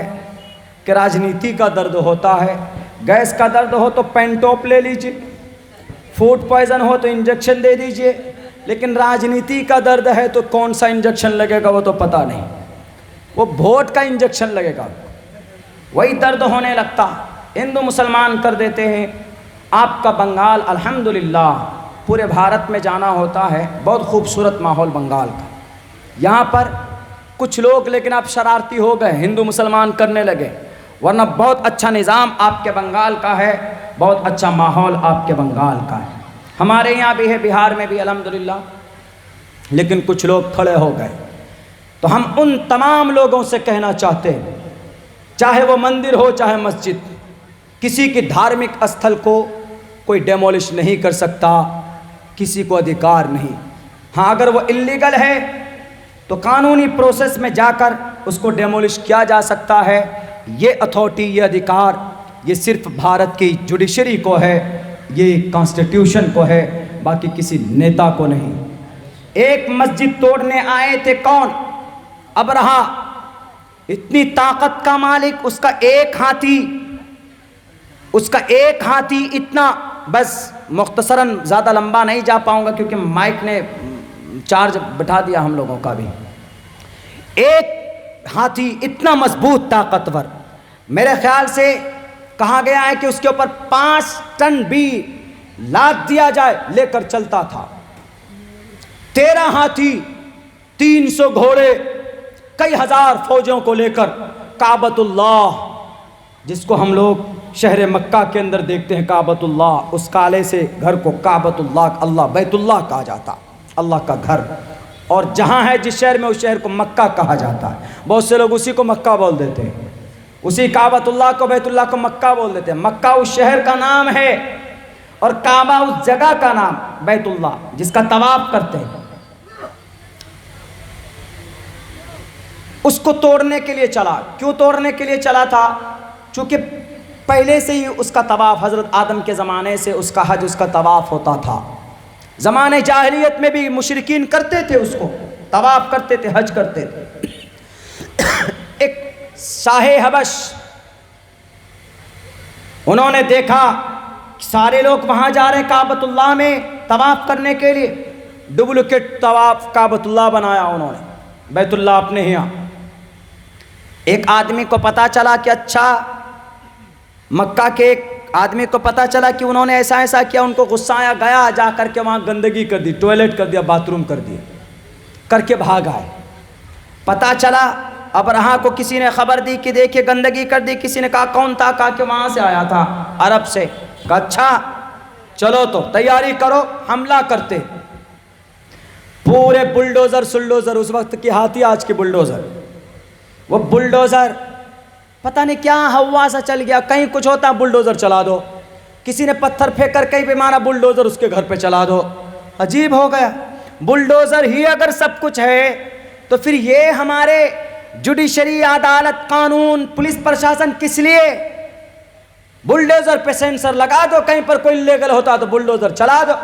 कि राजनीति का दर्द होता है। गैस का दर्द हो तो पेंटोप ले लीजिए, फूड पॉइजन हो तो इंजेक्शन दे दीजिए, लेकिन राजनीति का दर्द है तो कौन सा इंजेक्शन लगेगा वो तो पता नहीं, वो वोट का इंजेक्शन लगेगा, वही दर्द होने लगता। हिंदू मुसलमान कर देते हैं। आपका बंगाल अल्हम्दुलिल्लाह पूरे भारत में जाना होता है, बहुत खूबसूरत माहौल बंगाल का। यहाँ पर कुछ लोग लेकिन आप शरारती हो गए, हिंदू मुसलमान करने लगे, वरना बहुत अच्छा निज़ाम आपके बंगाल का है, बहुत अच्छा माहौल आपके बंगाल का है। हमारे यहाँ भी है, बिहार में भी अल्हम्दुलिल्लाह, लेकिन कुछ लोग खड़े हो गए। तो हम उन तमाम लोगों से कहना चाहते हैं, चाहे वो मंदिर हो चाहे मस्जिद, किसी की धार्मिक स्थल को कोई डेमोलिश नहीं कर सकता, किसी को अधिकार नहीं। हाँ, अगर वो इल्लीगल है तो कानूनी प्रोसेस में जाकर उसको डेमोलिश किया जा सकता है। ये अथॉरिटी, ये अधिकार, ये सिर्फ भारत की जुडिशरी को है, ये कॉन्स्टिट्यूशन को है, बाकी किसी नेता को नहीं। एक मस्जिद तोड़ने आए थे कौन? अबरहा, इतनी ताकत का मालिक, उसका एक हाथी इतना, बस मुख्तसरन, ज़्यादा लंबा नहीं जा पाऊंगा क्योंकि माइक ने चार्ज बिठा दिया हम लोगों का भी। एक हाथी इतना मजबूत, ताकतवर, मेरे ख्याल से कहा गया है कि उसके ऊपर 5 टन भी लाद दिया जाए लेकर चलता था। 13 हाथी, 300 घोड़े, कई हजार फौजों को लेकर काबतुल्लाह, जिसको हम लोग शहर मक्का के अंदर देखते हैं, काबतुल्लाह, उस काले से घर को काबतुल्लाह, अल्लाह बैतुल्लाह कहा जाता, अल्लाह का घर। और जहाँ है जिस शहर में, उस शहर को मक्का कहा जाता है। बहुत से लोग उसी को मक्का बोल देते हैं, उसी काबतुल्लाह को, बैतुल्लाह को मक्का बोल देते हैं। मक्का उस शहर का नाम है और काबा उस जगह का नाम, बैतुल्लाह, जिसका तवाफ करते हैं। उसको तोड़ने के लिए चला। क्यों तोड़ने के लिए चला था? क्योंकि पहले से ही उसका तवाफ, हज़रत आदम के ज़माने से उसका हज, उसका तवाफ होता था। ज़माने जाहिलियत में भी मुशरिकीन करते थे, उसको तवाफ करते थे, हज करते थे। एक शाहे हबश, उन्होंने देखा सारे लोग वहाँ जा रहे हैं काबतुल्लाह में तवाफ करने के लिए, डुप्लिकेट तवाफ काबतुल्लाह बनाया उन्होंने, बैतुल्लाह अपने यहाँ। एक आदमी को पता चला कि अच्छा, मक्का के एक आदमी को पता चला कि उन्होंने ऐसा ऐसा किया, उनको गुस्सा आया, गया जा करके वहाँ गंदगी कर दी, टॉयलेट कर दिया, बाथरूम कर दिया, करके भाग आए। पता चला, अबरहा को किसी ने खबर दी कि देखिए गंदगी कर दी। किसी ने कहा कौन था? कहा कि वहाँ से आया था, अरब से। कहा अच्छा चलो तो तैयारी करो, हमला करते। पूरे बुलडोज़र सुलडोज़र, उस वक्त की हाथी, आज के बुलडोज़र, वो बुलडोज़र पता नहीं क्या हवा सा चल गया, कहीं कुछ होता बुलडोज़र चला दो, किसी ने पत्थर फेंक कर कहीं पे मारा, बुलडोज़र उसके घर पे चला दो। अजीब हो गया, बुलडोज़र ही अगर सब कुछ है तो फिर ये हमारे जुडिशरी, अदालत, कानून, पुलिस प्रशासन किस लिए? बुलडोज़र पे सेंसर लगा दो, कहीं पर कोई इल्लीगल होता तो बुलडोज़र चला दो,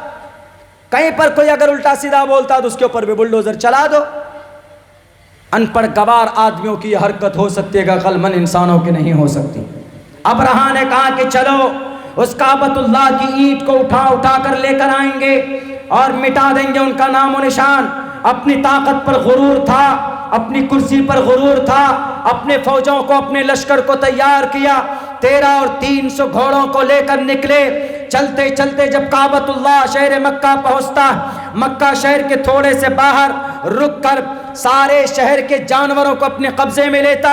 कहीं पर कोई अगर उल्टा सीधा बोलता तो उसके ऊपर भी बुलडोज़र चला दो। अनपढ़ गवार आदमियों की हरकत हो सकती है, अक्लमंद इंसानों की नहीं हो सकती। अबरहा ने कहा कि चलो उस काबतुल्लाह की ईंट को उठा उठा कर लेकर आएंगे और मिटा देंगे उनका नाम और निशान। अपनी ताकत पर गुरूर था, अपनी कुर्सी पर गुरूर था, अपने फौजों को, अपने लश्कर को तैयार किया। 13 और 300 घोड़ों को लेकर निकले। चलते चलते जब काबतुल्लाह शहर मक्का पहुंचता, मक्का शहर के थोड़े से बाहर रुक कर सारे शहर के जानवरों को अपने कब्जे में लेता।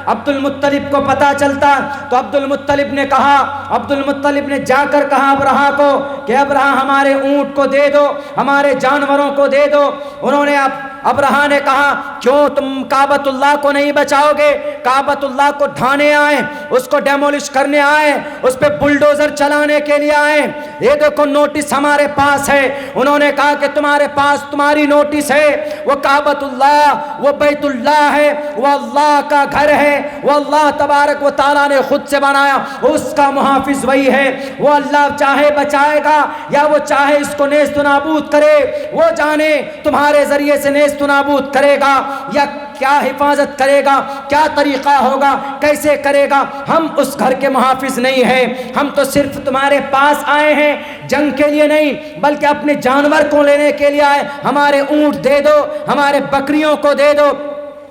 अब्दुल मुत्तलिब को पता चलता तो अब्दुल मुत्तलिब ने कहा, अब्दुल मुत्तलिब ने जाकर कहा अबरहा को कि अबरहा हमारे ऊंट को दे दो, हमारे जानवरों को दे दो। उन्होंने अबरहा ने कहा क्यों तुम काबतुल्लाह को नहीं बचाओगे? काबतुल्लाह को ढाने आए, उसको डेमोलिश करने आए, उस पर बुलडोजर चलाने के लिए आए। ये देखो नोटिस हमारे पास है। उन्होंने कहा कि तुम्हारे पास तुम्हारी नोटिस है, वो काबतुल्लाह, वो बैतुल्लाह है, वो अल्लाह का घर है, वो अल्लाह तबारक व तआला ने खुद से बनाया, उसका मुहाफिज वही है। वो अल्लाह चाहे बचाएगा या वो चाहे इसको नेस्त नाबूद करे, वो जाने तुम्हारे जरिए से नेस्त नाबूद करेगा या क्या हिफाजत करेगा, क्या तरीका होगा, कैसे करेगा। हम उस घर के मुहाफिज नहीं हैं, हम तो सिर्फ तुम्हारे पास आए हैं, जंग के लिए नहीं बल्कि अपने जानवर को लेने के लिए आए। हमारे ऊंट दे दो, हमारे बकरियों को दे दो,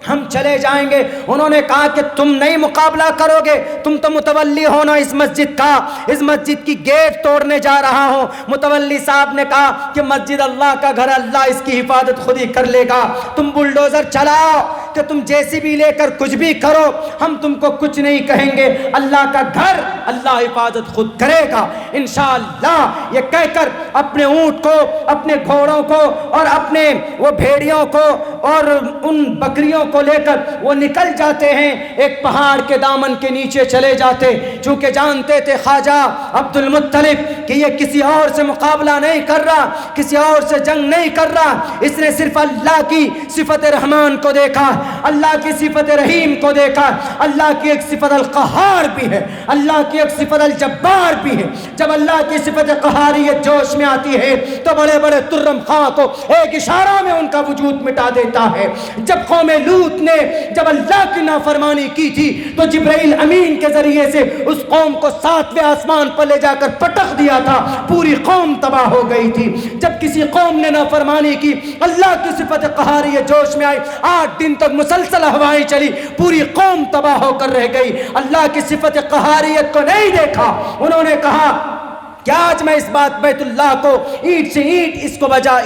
हम चले जाएंगे। उन्होंने कहा कि तुम नहीं मुकाबला करोगे, तुम तो मुतवल्ली हो ना इस मस्जिद का, इस मस्जिद की गेट तोड़ने जा रहा हो। मुतवल्ली साहब ने कहा कि मस्जिद अल्लाह का घर, अल्लाह इसकी हिफाजत खुद ही कर लेगा। तुम बुलडोजर चलाओ कि तुम जेसीबी लेकर कुछ भी करो, हम तुमको कुछ नहीं कहेंगे। अल्लाह का घर, अल्लाह हिफाजत खुद करेगा इंशाअल्लाह। ये कहकर अपने ऊंट को, अपने घोड़ों को और अपने वो भेड़ियों को और उन बकरियों को लेकर वो निकल जाते हैं। एक पहाड़ के दामन के नीचे चले जाते, चूंकि जानते थे ख्वाजा अब्दुल मुत्तलिब कि ये किसी और से मुकाबला नहीं कर रहा, किसी और से जंग नहीं कर रहा। इसने सिर्फ अल्लाह की सिफत रहमान को देखा, अल्लाह की सिफत रहीम को देखा। अल्लाह की एक सिफत अल क़हार भी है, अल्लाह की एक सिफत अल जब्बार भी है। जब अल्लाह की सिफत क़हारियत जोश में आती है तो बड़े बड़े तुर्रम खां को एक इशारा में उनका वजूद मिटा देता है। जब कौम लूत ने जब अल्लाह की नाफरमानी की थी तो जिब्राइल अमीन के जरिए से उस कौम को 7वें आसमान पर ले जाकर पटक दिया था, पूरी कौम तबाह हो गई थी। जब किसी कौम ने नाफरमानी की, अल्लाह की सिफत क़हारियत जोश में आई, 8 दिन तक मुसलसल हवाएं चली, पूरी कौम तबाह होकर रह गई। अल्लाह की सिफत क़हारियत को नहीं देखा। उन्होंने कहा क्या आज मैं इस बात बैतुल्लाह को ईंट से ईंट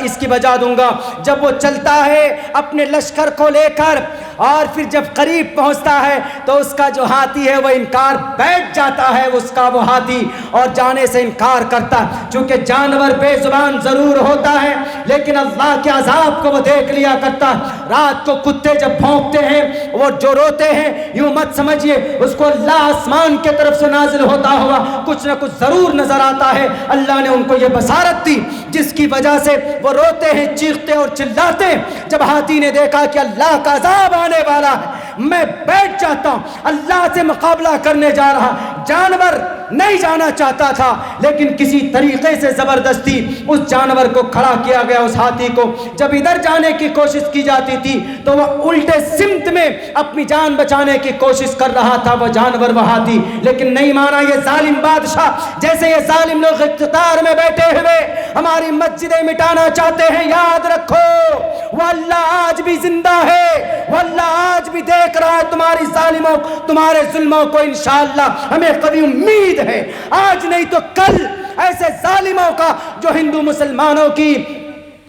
इसकी बजा दूंगा। जब वो चलता है अपने लश्कर को लेकर और फिर जब करीब पहुंचता है तो उसका जो हाथी है वो इनकार, बैठ जाता है उसका वो हाथी और जाने से इनकार करता। चूंकि जानवर बेजुबान जरूर होता है लेकिन अल्लाह के अजाब को वो देख लिया करता। रात को कुत्ते जब भौंकते हैं, वो जो रोते हैं, यूं मत समझिए उसको अल्लाह आसमान के तरफ से नाजिल होता हुआ कुछ ना कुछ जरूर नजर आता है। अल्लाह ने उनको ये बसारत दी जिसकी वजह से वो रोते हैं, चीखते और चिल्लाते हैं। जब हाथी ने देखा कि अल्लाह का अजाब आने वाला है, मैं बैठ जाता हूं, अल्लाह से मुकाबला करने जा रहा। जानवर नहीं जाना चाहता था लेकिन किसी तरीके से जबरदस्ती उस जानवर को खड़ा किया गया, उस हाथी को। जब इधर जाने की कोशिश की जाती थी तो वह उल्टे सिमत में अपनी जान बचाने की कोशिश कर रहा था वो जानवर, वह हाथी। लेकिन नहीं माना ये जालिम बादशाह। जैसे ये जालिम लोग इख्तियार में बैठे हुए हमारी मस्जिदें मिटाना चाहते हैं, याद रखो वो अल्लाह आज भी जिंदा है, वो अल्लाह आज भी देख रहा है तुम्हारी जालिमों, तुम्हारे जुल्मों को। इंशाअल्लाह हमें कभी उम्मीद है आज नहीं तो कल ऐसे जालिमों का जो हिंदू मुसलमानों की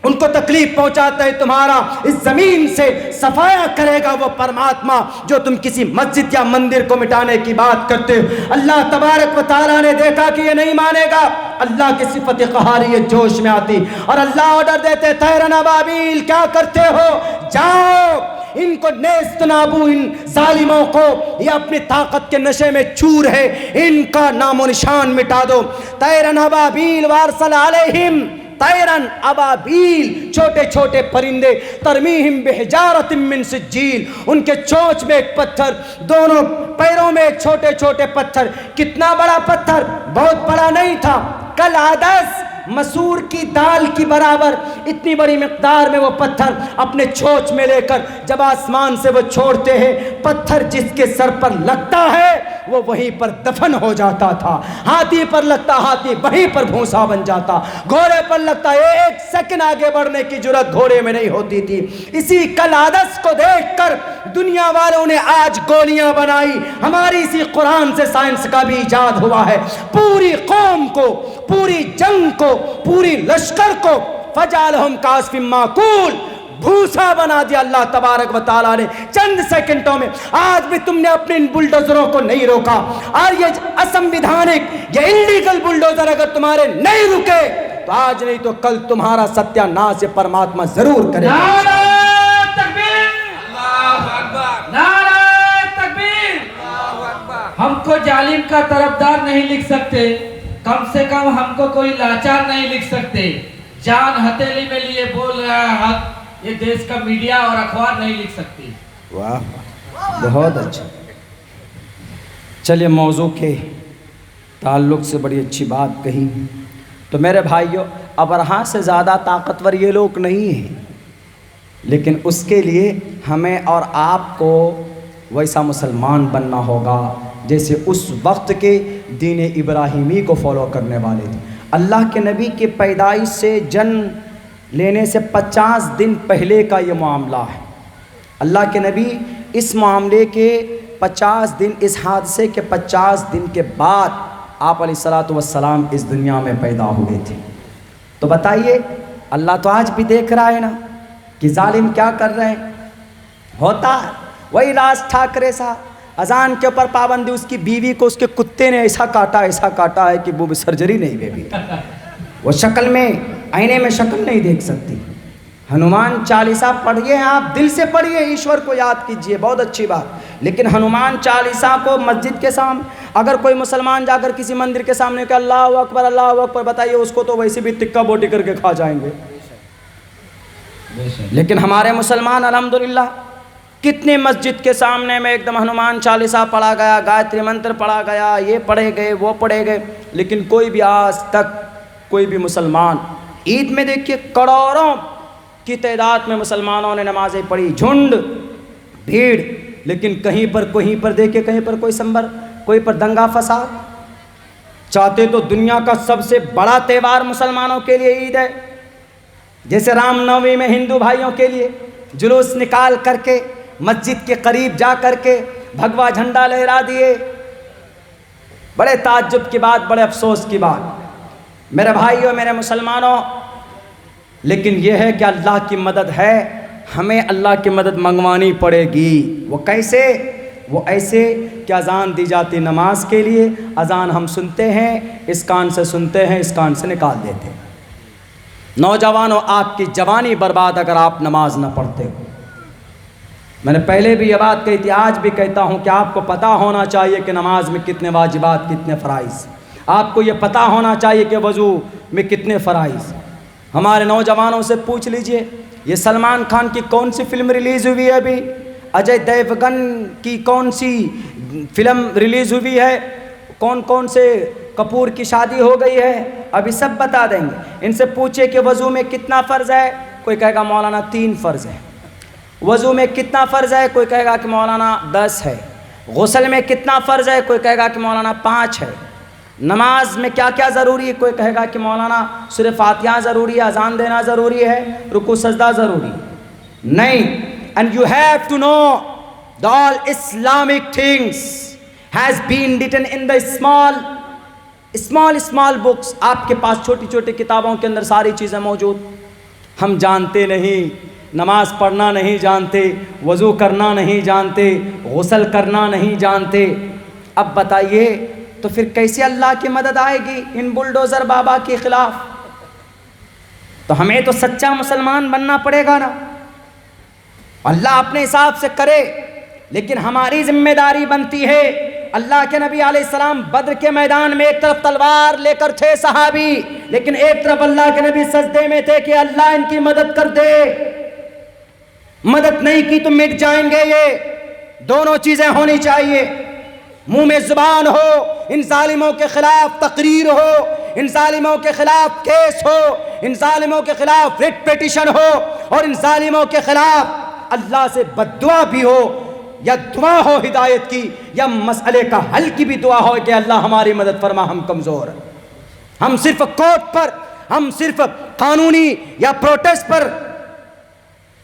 उनको तकलीफ पहुंचाता है, तुम्हारा इस जमीन से सफाया करेगा वो परमात्मा जो तुम किसी मस्जिद या मंदिर को मिटाने की बात करते हो। अल्लाह तबारक व तआला ने देखा कि ये नहीं मानेगा, अल्लाह की सिफत क़हारियत जोश में आती और अल्लाह ऑर्डर देते, तैरन अबाबील क्या करते हो, जाओ इनको नेस्त नाबू, इन जालिमों को, ये अपनी ताकत के नशे में चूर है, इनका नामो निशान मिटा दो। तैरन अबाबील वारसल अलैहिम तैरन अबाबील, छोटे छोटे परिंदे, तरमीहिम बिहिजारतिम मिन सिज्जील, उनके चोंच में एक पत्थर, दोनों पैरों में एक छोटे छोटे पत्थर। कितना बड़ा पत्थर, बहुत बड़ा नहीं था, कल आदस मसूर की दाल की बराबर इतनी बड़ी मिक़दार में वो पत्थर अपने चोंच में लेकर जब आसमान से वो छोड़ते हैं, पत्थर जिसके सर पर लगता है वो वहीं पर दफन हो जाता था। हाथी पर लगता हाथी वहीं पर भूसा बन जाता, घोड़े पर लगता एक सेकंड आगे बढ़ने की जुर्रत घोड़े में नहीं होती थी। इसी कल आदर्श को देखकर दुनिया वालों ने आज गोलियां बनाई। हमारी इसी कुरान से साइंस का भी इजाद हुआ है। पूरी कौम को, पूरी जंग को, पूरी लश्कर को फजालहुम कास्फिम माकूल, भूसा बना दिया अल्लाह तबारक व तआला ने चंद सेकंडों में। आज भी तुमने अपने इन बुलडोजरों को नहीं रोका, और ये असंविधानिक, ये इल्लीगल बुलडोजर अगर तुम्हारे नहीं रुके तो आज नहीं तो कल तुम्हारा सत्यानाश ये परमात्मा जरूर करेगा। नारे तकबीर, अल्लाहु अकबर, नारे तकबीर, अल्लाहु अकबर। हमको जालिम का तरफदार नहीं लिख सकते, कम से कम हमको कोई लाचार नहीं लिख सकते। जान हथेली में लिए बोल रहा है हक, ये देश का मीडिया और अखबार नहीं लिख सकती। वाह, बहुत अच्छा। चलिए मौजू के ताल्लुक़ से बड़ी अच्छी बात कही। तो मेरे भाइयों, अबरहा से ज़्यादा ताकतवर ये लोग नहीं हैं, लेकिन उसके लिए हमें और आपको वैसा मुसलमान बनना होगा जैसे उस वक्त के दीन इब्राहिमी को फॉलो करने वाले थे। अल्लाह के नबी के पैदाइश से जन्म लेने से 50 दिन पहले का ये मामला है। अल्लाह के नबी इस मामले के 50 दिन, इस हादसे के 50 दिन के बाद आप अलैहिस्सलातु वस्सलाम इस दुनिया में पैदा हुए थे। तो बताइए, अल्लाह तो आज भी देख रहा है ना कि जालिम क्या कर रहे हैं। होता है वही राज ठाकरे साहब, अजान के ऊपर पाबंदी, उसकी बीवी को उसके कुत्ते ने ऐसा काटा है कि वो सर्जरी नहीं बेबी, वो शक्ल में, आईने में शक्ल नहीं देख सकती। हनुमान चालीसा पढ़िए, आप दिल से पढ़िए, ईश्वर को याद कीजिए, बहुत अच्छी बात। लेकिन हनुमान चालीसा को मस्जिद के सामने अगर कोई मुसलमान जाकर किसी मंदिर के सामने कहे अल्लाहु अकबर अल्लाहु अकबर, बताइए उसको तो वैसे भी तिक्का बोटी करके खा जाएंगे। लेकिन हमारे मुसलमान अल्हम्दुलिल्लाह कितने मस्जिद के सामने में एकदम हनुमान चालीसा पढ़ा गया, गायत्री मंत्र पढ़ा गया, ये पढ़े गए, वो पढ़े गए, लेकिन कोई भी आज तक कोई भी मुसलमान, ईद में देखिए करोड़ों की तादाद में मुसलमानों ने नमाजें पढ़ी, झुंड, भीड़, लेकिन कहीं पर देखिए, कहीं पर कोई संबर, कोई पर दंगा फसाद। चाहते तो दुनिया का सबसे बड़ा त्यौहार मुसलमानों के लिए ईद है, जैसे रामनवमी में हिंदू भाइयों के लिए जुलूस निकाल करके मस्जिद के करीब जा करके भगवा झंडा लहरा दिए। बड़े ताज्जुब की बात, बड़े अफसोस की बात मेरे भाइयों, मेरे मुसलमानों। लेकिन यह है कि अल्लाह की मदद है, हमें अल्लाह की मदद मंगवानी पड़ेगी। वो कैसे? वो ऐसे कि अजान दी जाती नमाज के लिए, अजान हम सुनते हैं, इस कान से सुनते हैं, इस कान से निकाल देते हैं। नौजवानों, आपकी जवानी बर्बाद अगर आप नमाज न पढ़ते हो। मैंने पहले भी ये बात कही थी, आज भी कहता हूँ कि आपको पता होना चाहिए कि नमाज में कितने वाजिबात, कितने फ़राइज़। आपको ये पता होना चाहिए कि वज़ू में कितने फ़राइज़। हमारे नौजवानों से पूछ लीजिए, ये सलमान खान की कौन सी फ़िल्म रिलीज़ हुई है अभी, अजय देवगन की कौन सी फ़िल्म रिलीज़ हुई है, कौन कौन से कपूर की शादी हो गई है, अभी सब बता देंगे। इनसे पूछे कि वज़ू में कितना फ़र्ज़ है, कोई कहेगा मौलाना 3 फ़र्ज़ है। वज़ू में कितना फ़र्ज़ है, कोई कहेगा कि मौलाना 10 है। गुस्ल में कितना फ़र्ज़ है, कोई कहेगा कि मौलाना 5 है। नमाज में क्या क्या ज़रूरी है, कोई कहेगा कि मौलाना सिर्फ़ फातिहा ज़रूरी है, अजान देना ज़रूरी है, रुकू सजदा ज़रूरी नहीं। And you have to know the all Islamic things has been written in the small books. आपके पास छोटी छोटी किताबों के अंदर सारी चीज़ें मौजूद। हम जानते नहीं, नमाज पढ़ना नहीं जानते, वज़ू करना नहीं जानते, गुस्ल करना नहीं जानते। अब बताइए तो फिर कैसे अल्लाह की मदद आएगी इन बुलडोज़र बाबा के ख़िलाफ़? तो हमें तो सच्चा मुसलमान बनना पड़ेगा ना। अल्लाह अपने हिसाब से करे, लेकिन हमारी जिम्मेदारी बनती है। अल्लाह के नबी अलैहिस्सलाम बद्र के मैदान में एक तरफ तलवार लेकर थे सहाबी, लेकिन एक तरफ अल्लाह के नबी सजदे में थे कि अल्लाह इनकी मदद कर दे। मदद नहीं की तो मिट जाएंगे ये। दोनों चीजें होनी चाहिए, मुंह में जुबान हो, इन जालिमों के खिलाफ तकरीर हो, इन जालिमों के खिलाफ केस हो, इन जालिमों के खिलाफ रिट पिटीशन हो, और इन जालिमों के खिलाफ अल्लाह से बद्दुआ भी हो। या दुआ हो हिदायत की, या मसले का हल की भी दुआ हो कि अल्लाह हमारी मदद फरमा, हम कमज़ोर हैं। हम सिर्फ कोर्ट पर, हम सिर्फ कानूनी या प्रोटेस्ट पर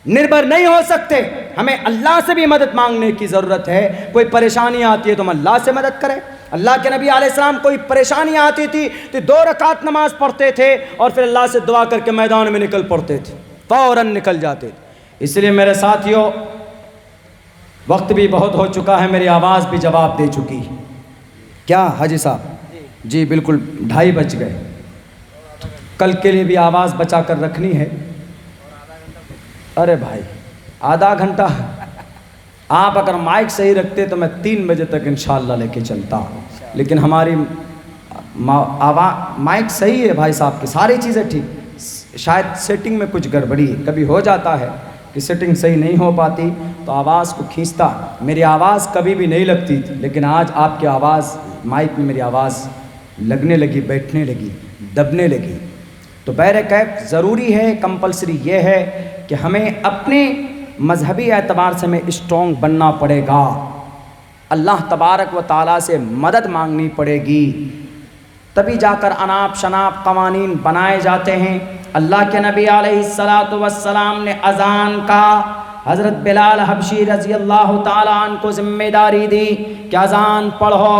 निर्भर नहीं हो सकते, हमें अल्लाह से भी मदद मांगने की ज़रूरत है। कोई परेशानी आती है तो हम अल्लाह से मदद करें। अल्लाह के नबी अलैहिस्सलाम कोई परेशानी आती थी तो 2 रकात नमाज पढ़ते थे और फिर अल्लाह से दुआ करके मैदान में निकल पड़ते थे, फ़ौरन निकल जाते थे। इसलिए मेरे साथियों, वक्त भी बहुत हो चुका है, मेरी आवाज़ भी जवाब दे चुकी है। क्या हाजी साहब? जी बिल्कुल, 2:30 बज गए। कल के लिए भी आवाज़ बचा कर रखनी है। अरे भाई, आधा घंटा आप अगर माइक सही रखते तो मैं 3 बजे तक इंशाअल्लाह लेके चलता, लेकिन हमारी माइक सही है भाई साहब की, सारी चीज़ें ठीक, शायद सेटिंग में कुछ गड़बड़ी है। कभी हो जाता है कि सेटिंग सही नहीं हो पाती तो आवाज़ को खींचता। मेरी आवाज़ कभी भी नहीं लगती थी, लेकिन आज आपकी आवाज़ माइक में मेरी आवाज़ लगने लगी, बैठने लगी, दबने लगी। तो बहरकैफ ज़रूरी है, कंपलसरी ये है कि हमें अपने मजहबी एतबार से हमें स्ट्रॉन्ग बनना पड़ेगा। अल्लाह तबारक व ताला से मदद मांगनी पड़ेगी, तभी जाकर अनाप शनाप कवानीन बनाए जाते हैं। अल्लाह के नबी अलैहिस्सलातु वस्सलाम ने अज़ान का हज़रत बिलाल हबशी रज़ी अल्लाह ताला अन्हु को ज़िम्मेदारी दी कि अज़ान पढ़ो।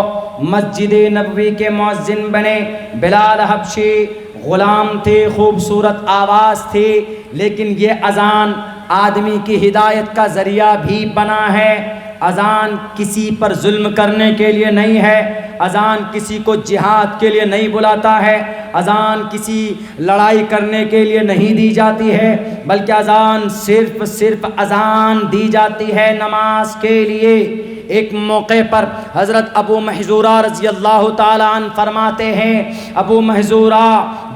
मस्जिद नबवी के मुअज्जिन बने। बिलाल हबशी ग़ुलाम थे, खूबसूरत आवाज़ थी, लेकिन ये अज़ान आदमी की हिदायत का ज़रिया भी बना है। अज़ान किसी पर जुल्म करने के लिए नहीं है, अज़ान किसी को जिहाद के लिए नहीं बुलाता है, अज़ान किसी लड़ाई करने के लिए नहीं दी जाती है, बल्कि अज़ान सिर्फ़ अज़ान दी जाती है नमाज के लिए। एक मौके पर हज़रत अबू महज़ूरा रज़ी अल्लाह ताला अन्हु फरमाते हैं, अबू महज़ूरा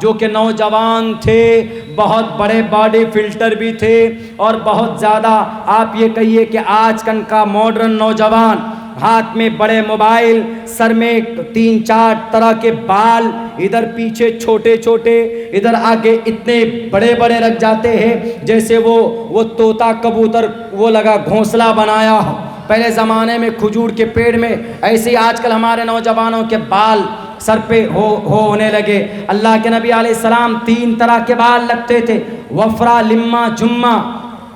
जो कि नौजवान थे, बहुत बड़े बॉडी फिल्टर भी थे और बहुत ज़्यादा, आप ये कहिए कि आजकल का मॉडर्न नौजवान, हाथ में बड़े मोबाइल, सर में 3-4 तरह के बाल, इधर पीछे छोटे छोटे, इधर आगे इतने बड़े बड़े रख जाते हैं जैसे वो तोता कबूतर वो लगा घोंसला बनाया हो। पहले ज़माने में खजूर के पेड़ में, ऐसे ही आजकल हमारे नौजवानों के बाल सर पे होने लगे। अल्लाह के नबी अलैहिस्सलाम 3 तरह के बाल लगते थे, वफ़रा, लिम्मा, जुम्मा।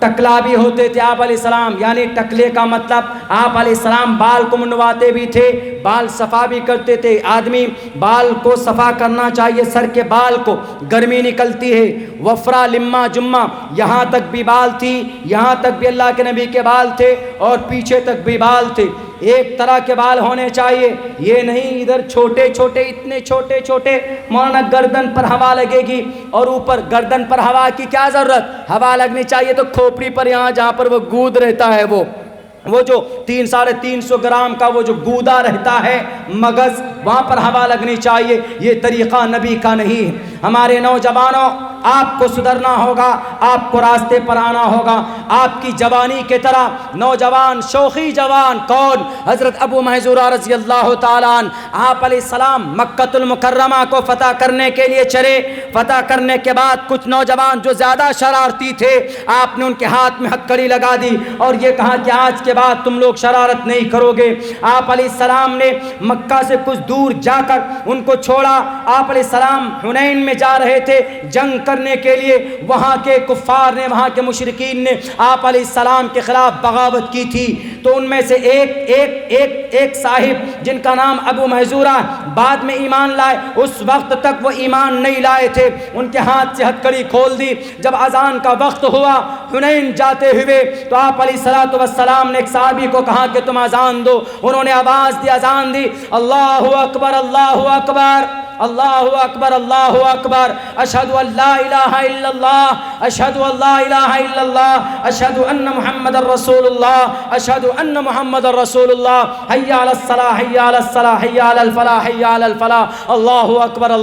टकला भी होते थे आप अलैहिस्सलाम, यानी टकले का मतलब आप अलैहिस्सलाम बाल को मुंडवाते भी थे, बाल सफ़ा भी करते थे। आदमी बाल को सफ़ा करना चाहिए, सर के बाल को, गर्मी निकलती है। वफ़रा, लिम्मा, जुम्मा, यहाँ तक भी बाल थी, यहाँ तक भी अल्लाह के नबी के बाल थे और पीछे तक भी बाल थे। एक तरह के बाल होने चाहिए, ये नहीं इधर छोटे छोटे, इतने छोटे छोटे। मौलाना गर्दन पर हवा लगेगी और ऊपर गर्दन पर हवा की क्या ज़रूरत, हवा लगनी चाहिए तो खोपड़ी पर, यहाँ जहाँ पर वो गूद रहता है, वो जो 300-350 ग्राम का वो जो गूदा रहता है मगज़, वहाँ पर हवा लगनी चाहिए। ये तरीक़ा नबी का नहीं है। हमारे नौजवानों, आपको सुधरना होगा, आपको रास्ते पर आना होगा। आपकी जवानी के तरह नौजवान, शौखी जवान कौन? हज़रत अबू महज़ूरा रज़ी अल्लाह ताला अन्हु, आप अलैहिस्सलाम मक्कतुल मुकर्रमा को फ़तह करने के लिए चले। फ़तह करने के बाद कुछ नौजवान जो ज़्यादा शरारती थे, आपने उनके हाथ में हथकड़ी लगा दी और ये कहा कि आज के बाद तुम लोग शरारत नहीं करोगे। आप अलैहिस्सलाम ने मक्का से कुछ दूर जाकर उनको छोड़ा। आप अलैहिस्सलाम हुनैन में जा रहे थे जंग करने के लिए। वहाँ के कुफ़ार ने, वहाँ के मुशरिकीन ने आप अलैहिस्सलाम के ख़िलाफ़ बगावत की थी। तो उनमें से एक साहिब जिनका नाम अबू महज़ूरा, बाद में ईमान लाए, उस वक्त तक वो ईमान नहीं लाए थे। उनके हाथ से हथकड़ी खोल दी। जब अज़ान का वक्त हुआ हुनैन जाते हुए, तो आप अलैहिस्सलातु वस्सलाम ने एक साहबी को कहा कि तुम अज़ान दो। उन्होंने आवाज़ दी, अज़ान दी, अल्लाहु अकबर, अल्लाहु अकबर, अल्लाहु अकबर, अल्लाहु अकबर, अशहदु अल्ला इलाहा इल्लल्लाह, अशहदु अल्ला इलाहा इल्लल्लाह, अशहदु अन्न मुहम्मदर रसूलुल्लाह, अशहदु अन्न मुहम्मदर रसूलुल्लाह, हय्या अलस सलाह, हय्या अलस सलाह, हय्या अलल फलाह, हय्या अलल फलाह, अल्लाहु अकबर,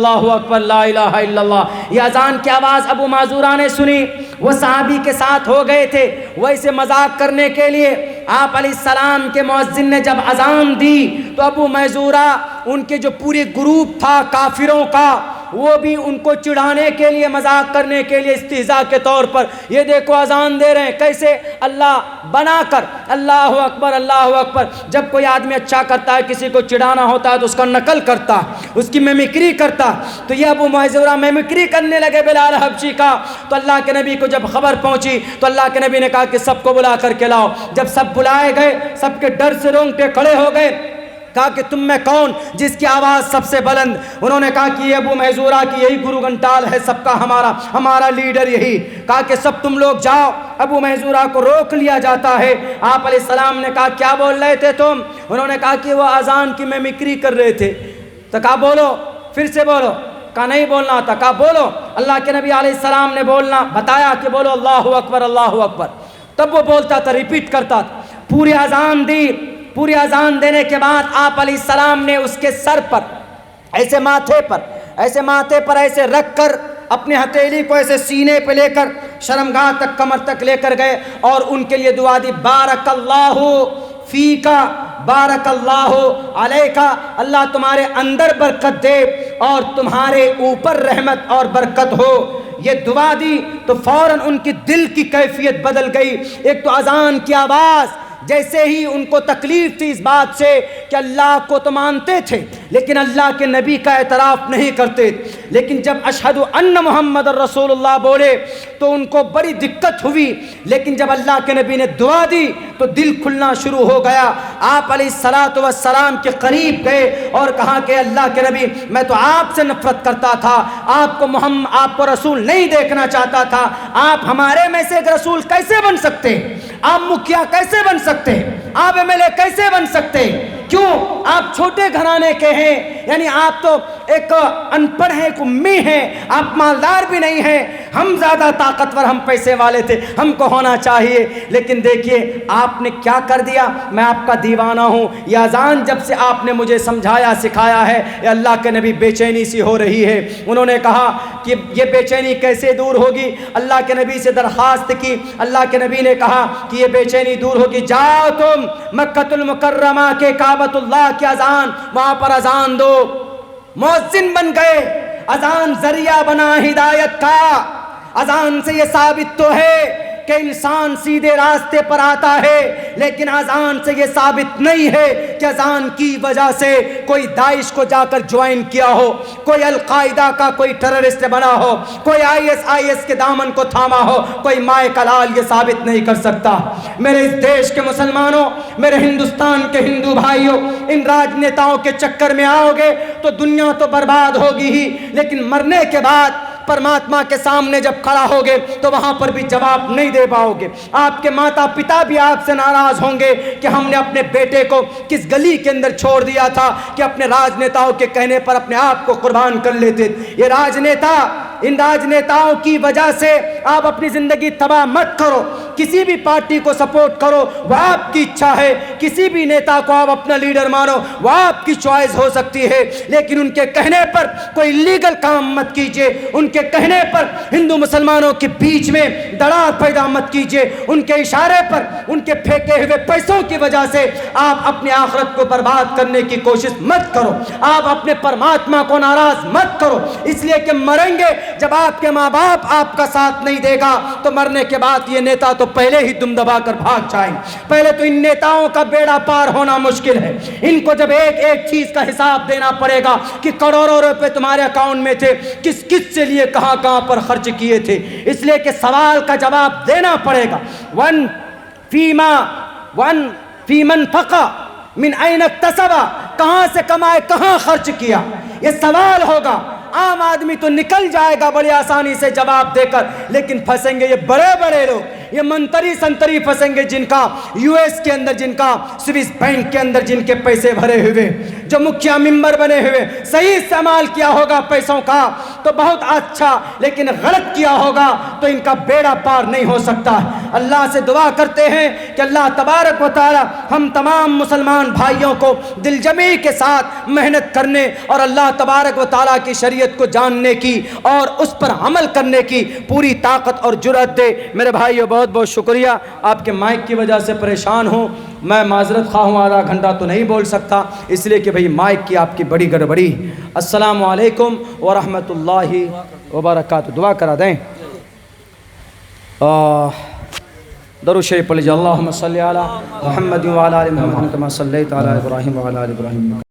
ला इलाहा इल्लल्लाह। ये अज़ान की आवाज़ अबू महज़ूरा ने सुनी। वो सहाबी के साथ हो गए थे वैसे मजाक करने के लिए। आप अलैहिस्सलाम के मुअज्जिन ने जब अज़ान दी तो अबू महज़ूरा, उनके जो पूरे ग्रुप था काफिरों का, वो भी उनको चिढ़ाने के लिए, मजाक करने के लिए, इस्तिज़ा के तौर पर। ये देखो अजान दे रहे हैं कैसे, अल्लाह बनाकर, अल्लाह अकबर अल्लाह अकबर। जब कोई आदमी अच्छा करता है, किसी को चिढ़ाना होता है तो उसका नकल करता, उसकी मिमिक्री करता। तो ये अबू महज़ूरा मिमिक्री करने लगे बिलाल हबशी का। तो अल्लाह के नबी को जब खबर पहुंची तो अल्लाह के नबी ने कहा कि सबको बुला करके लाओ। जब सब बुलाए गए, सबके डर से रोंगटे खड़े हो गए। कहा कि तुम में कौन जिसकी आवाज़ सबसे बुलंद? उन्होंने कहा कि ये अबू महज़ूरा की यही गुरु घंटाल है, सबका हमारा लीडर यही। कहा कि सब तुम लोग जाओ। अबू महज़ूरा को रोक लिया जाता है। आप अलैहिस्सलाम ने कहा क्या बोल रहे थे तुम? उन्होंने कहा कि वो अजान की मिमिक्री कर रहे थे। तो कहा बोलो, फिर से बोलो। कहा नहीं बोलना था। कहा बोलो। अल्लाह के नबी अलैहिस्सलाम ने बोलना बताया कि बोलो अल्लाहु अकबर अल्लाहु अकबर। तब वो बोलता था, रिपीट करता था। पूरी अजान दी। पूरी अजान देने के बाद आप अलैहिस्सलाम ने उसके सर पर ऐसे माथे पर ऐसे रख कर अपने हथेली को ऐसे सीने पे लेकर शर्मगाह तक, कमर तक लेकर गए और उनके लिए दुआ दी, बारकल्लाहु फीका बारकल्लाहु अलैका, अल्लाह तुम्हारे अंदर बरकत दे और तुम्हारे ऊपर रहमत और बरकत हो। ये दुआ दी तो फौरन उनकी दिल की कैफियत बदल गई। एक तो अजान की आवाज़, जैसे ही उनको तकलीफ थी इस बात से कि अल्लाह को तो मानते थे लेकिन अल्लाह के नबी का एतराफ़ नहीं करते, लेकिन जब अशहदु अन्न मुहम्मद रसूलुल्लाह बोले तो उनको बड़ी दिक्कत हुई। लेकिन जब अल्लाह के नबी ने दुआ दी तो दिल खुलना शुरू हो गया। आप अलैहिस्सलातु वस्सलाम के करीब गए और कहा कि अल्लाह के नबी, मैं तो आपसे नफरत करता था, आपको रसूल नहीं देखना चाहता था। आप हमारे में से एक रसूल कैसे बन सकते? आप मुखिया कैसे बन सकते? आप एमएलए कैसे बन सकते? क्यों? आप छोटे घराने के हैं, यानी आप तो एक अनपढ़ हैं, एक उम्मी हैं, आप मालदार भी नहीं हैं। हम ज़्यादा ताकतवर, हम पैसे वाले थे, हमको होना चाहिए। लेकिन देखिए आपने क्या कर दिया। मैं आपका दीवाना हूँ। यह अजान जब से आपने मुझे समझाया सिखाया है, ये अल्लाह के नबी बेचैनी सी हो रही है। उन्होंने कहा कि ये बेचैनी कैसे दूर होगी? अल्लाह के नबी से दरख्वास्त की। अल्लाह के नबी ने कहा कि ये बेचैनी दूर होगी, जाओ तुम मक्कतुल मुकर्रमा के काबतुल्लाह की अजान, वहाँ पर अजान दो। मुअज्जिन बन गए। अजान जरिया बना हिदायत का। अजान से ये साबित तो है कि इंसान सीधे रास्ते पर आता है, लेकिन अजान से ये साबित नहीं है कि अजान की वजह से कोई दाइश को जाकर ज्वाइन किया हो, कोई अलकायदा का कोई टेररिस्ट बना हो, कोई ISIS के दामन को थामा हो, कोई माए कलाल ये साबित नहीं कर सकता। मेरे इस देश के मुसलमानों, मेरे हिंदुस्तान के हिंदू भाइयों, इन राजनेताओं के चक्कर में आओगे तो दुनिया तो बर्बाद होगी ही, लेकिन मरने के बाद परमात्मा के सामने जब खड़ा होगे तो वहां पर भी जवाब नहीं दे पाओगे। आपके माता पिता भी आपसे नाराज होंगे कि हमने अपने बेटे को किस गली के अंदर छोड़ दिया था कि अपने राजनेताओं के कहने पर अपने आप को कुर्बान कर लेते। ये राजनेता, इन राजनेताओं की वजह से आप अपनी जिंदगी तबाह मत करो। किसी भी पार्टी को सपोर्ट करो, वह आपकी इच्छा है। किसी भी नेता को आप अपना लीडर मानो, वह आपकी चॉइस हो सकती है, लेकिन उनके कहने पर कोई लीगल काम मत कीजिए। उनके कहने पर हिंदू मुसलमानों के बीच में दरार पैदा मत कीजिए। उनके इशारे पर, उनके फेंके हुए पैसों की वजह से आप अपनी आखिरत को बर्बाद करने की कोशिश मत करो। आप अपने परमात्मा को नाराज मत करो, इसलिए कि मरेंगे जब आपके माँ बाप आपका साथ नहीं देगा तो मरने के बाद ये नेता तो पहले ही दुम दबा कर भाग जाएंगे। पहले तो इन नेताओं का बेड़ा पार होना मुश्किल है। इनको जब एक एक चीज का हिसाब देना पड़ेगा कि करोड़ों रुपए तुम्हारे अकाउंट में थे, किस किस से लिए कहां कहां पर खर्च किए थे, इसलिए कि सवाल का जवाब देना पड़ेगा। वन फीमन फका मिन ऐन इक्तसबा, कहां से कमाए, कहां खर्च किया, ये सवाल होगा। आम आदमी तो निकल जाएगा बड़ी आसानी से जवाब देकर, लेकिन फंसेंगे ये बड़े बड़े लोग, ये मंत्री संतरी फंसेंगे जिनका US के अंदर, जिनका स्विस बैंक के अंदर जिनके पैसे भरे हुए, जो मुखिया मेंबर बने हुए। सही इस्तेमाल किया होगा पैसों का तो बहुत अच्छा, लेकिन गलत किया होगा तो इनका बेड़ा पार नहीं हो सकता। अल्लाह से दुआ करते हैं कि अल्लाह तबारक व तआला हम तमाम मुसलमान भाइयों को दिलजमी के साथ मेहनत करने और अल्लाह तबारक व तआला की शरीयत को जानने की और उस पर अमल करने की पूरी ताकत और जुर्रत दे। मेरे भाइयों बहुत बहुत शुक्रिया। आपके माइक की वजह से परेशान हूँ, मैं माजरत खा हूँ, आधा घंटा तो नहीं बोल सकता इसलिए कि भाई माइक की आपकी बड़ी गड़बड़ी। अस्सलामु अलैकुम व रहमतुल्लाहि व बरकातुहू। दुआ करा दें। दरूद शरीफ पढ़ लीजिए। अल्लाहुम्मा सल्ली अला मुहम्मद व अला आलि मुहम्मद कमा सल्लैता अला इब्राहीम व अला आलि इब्राहीम।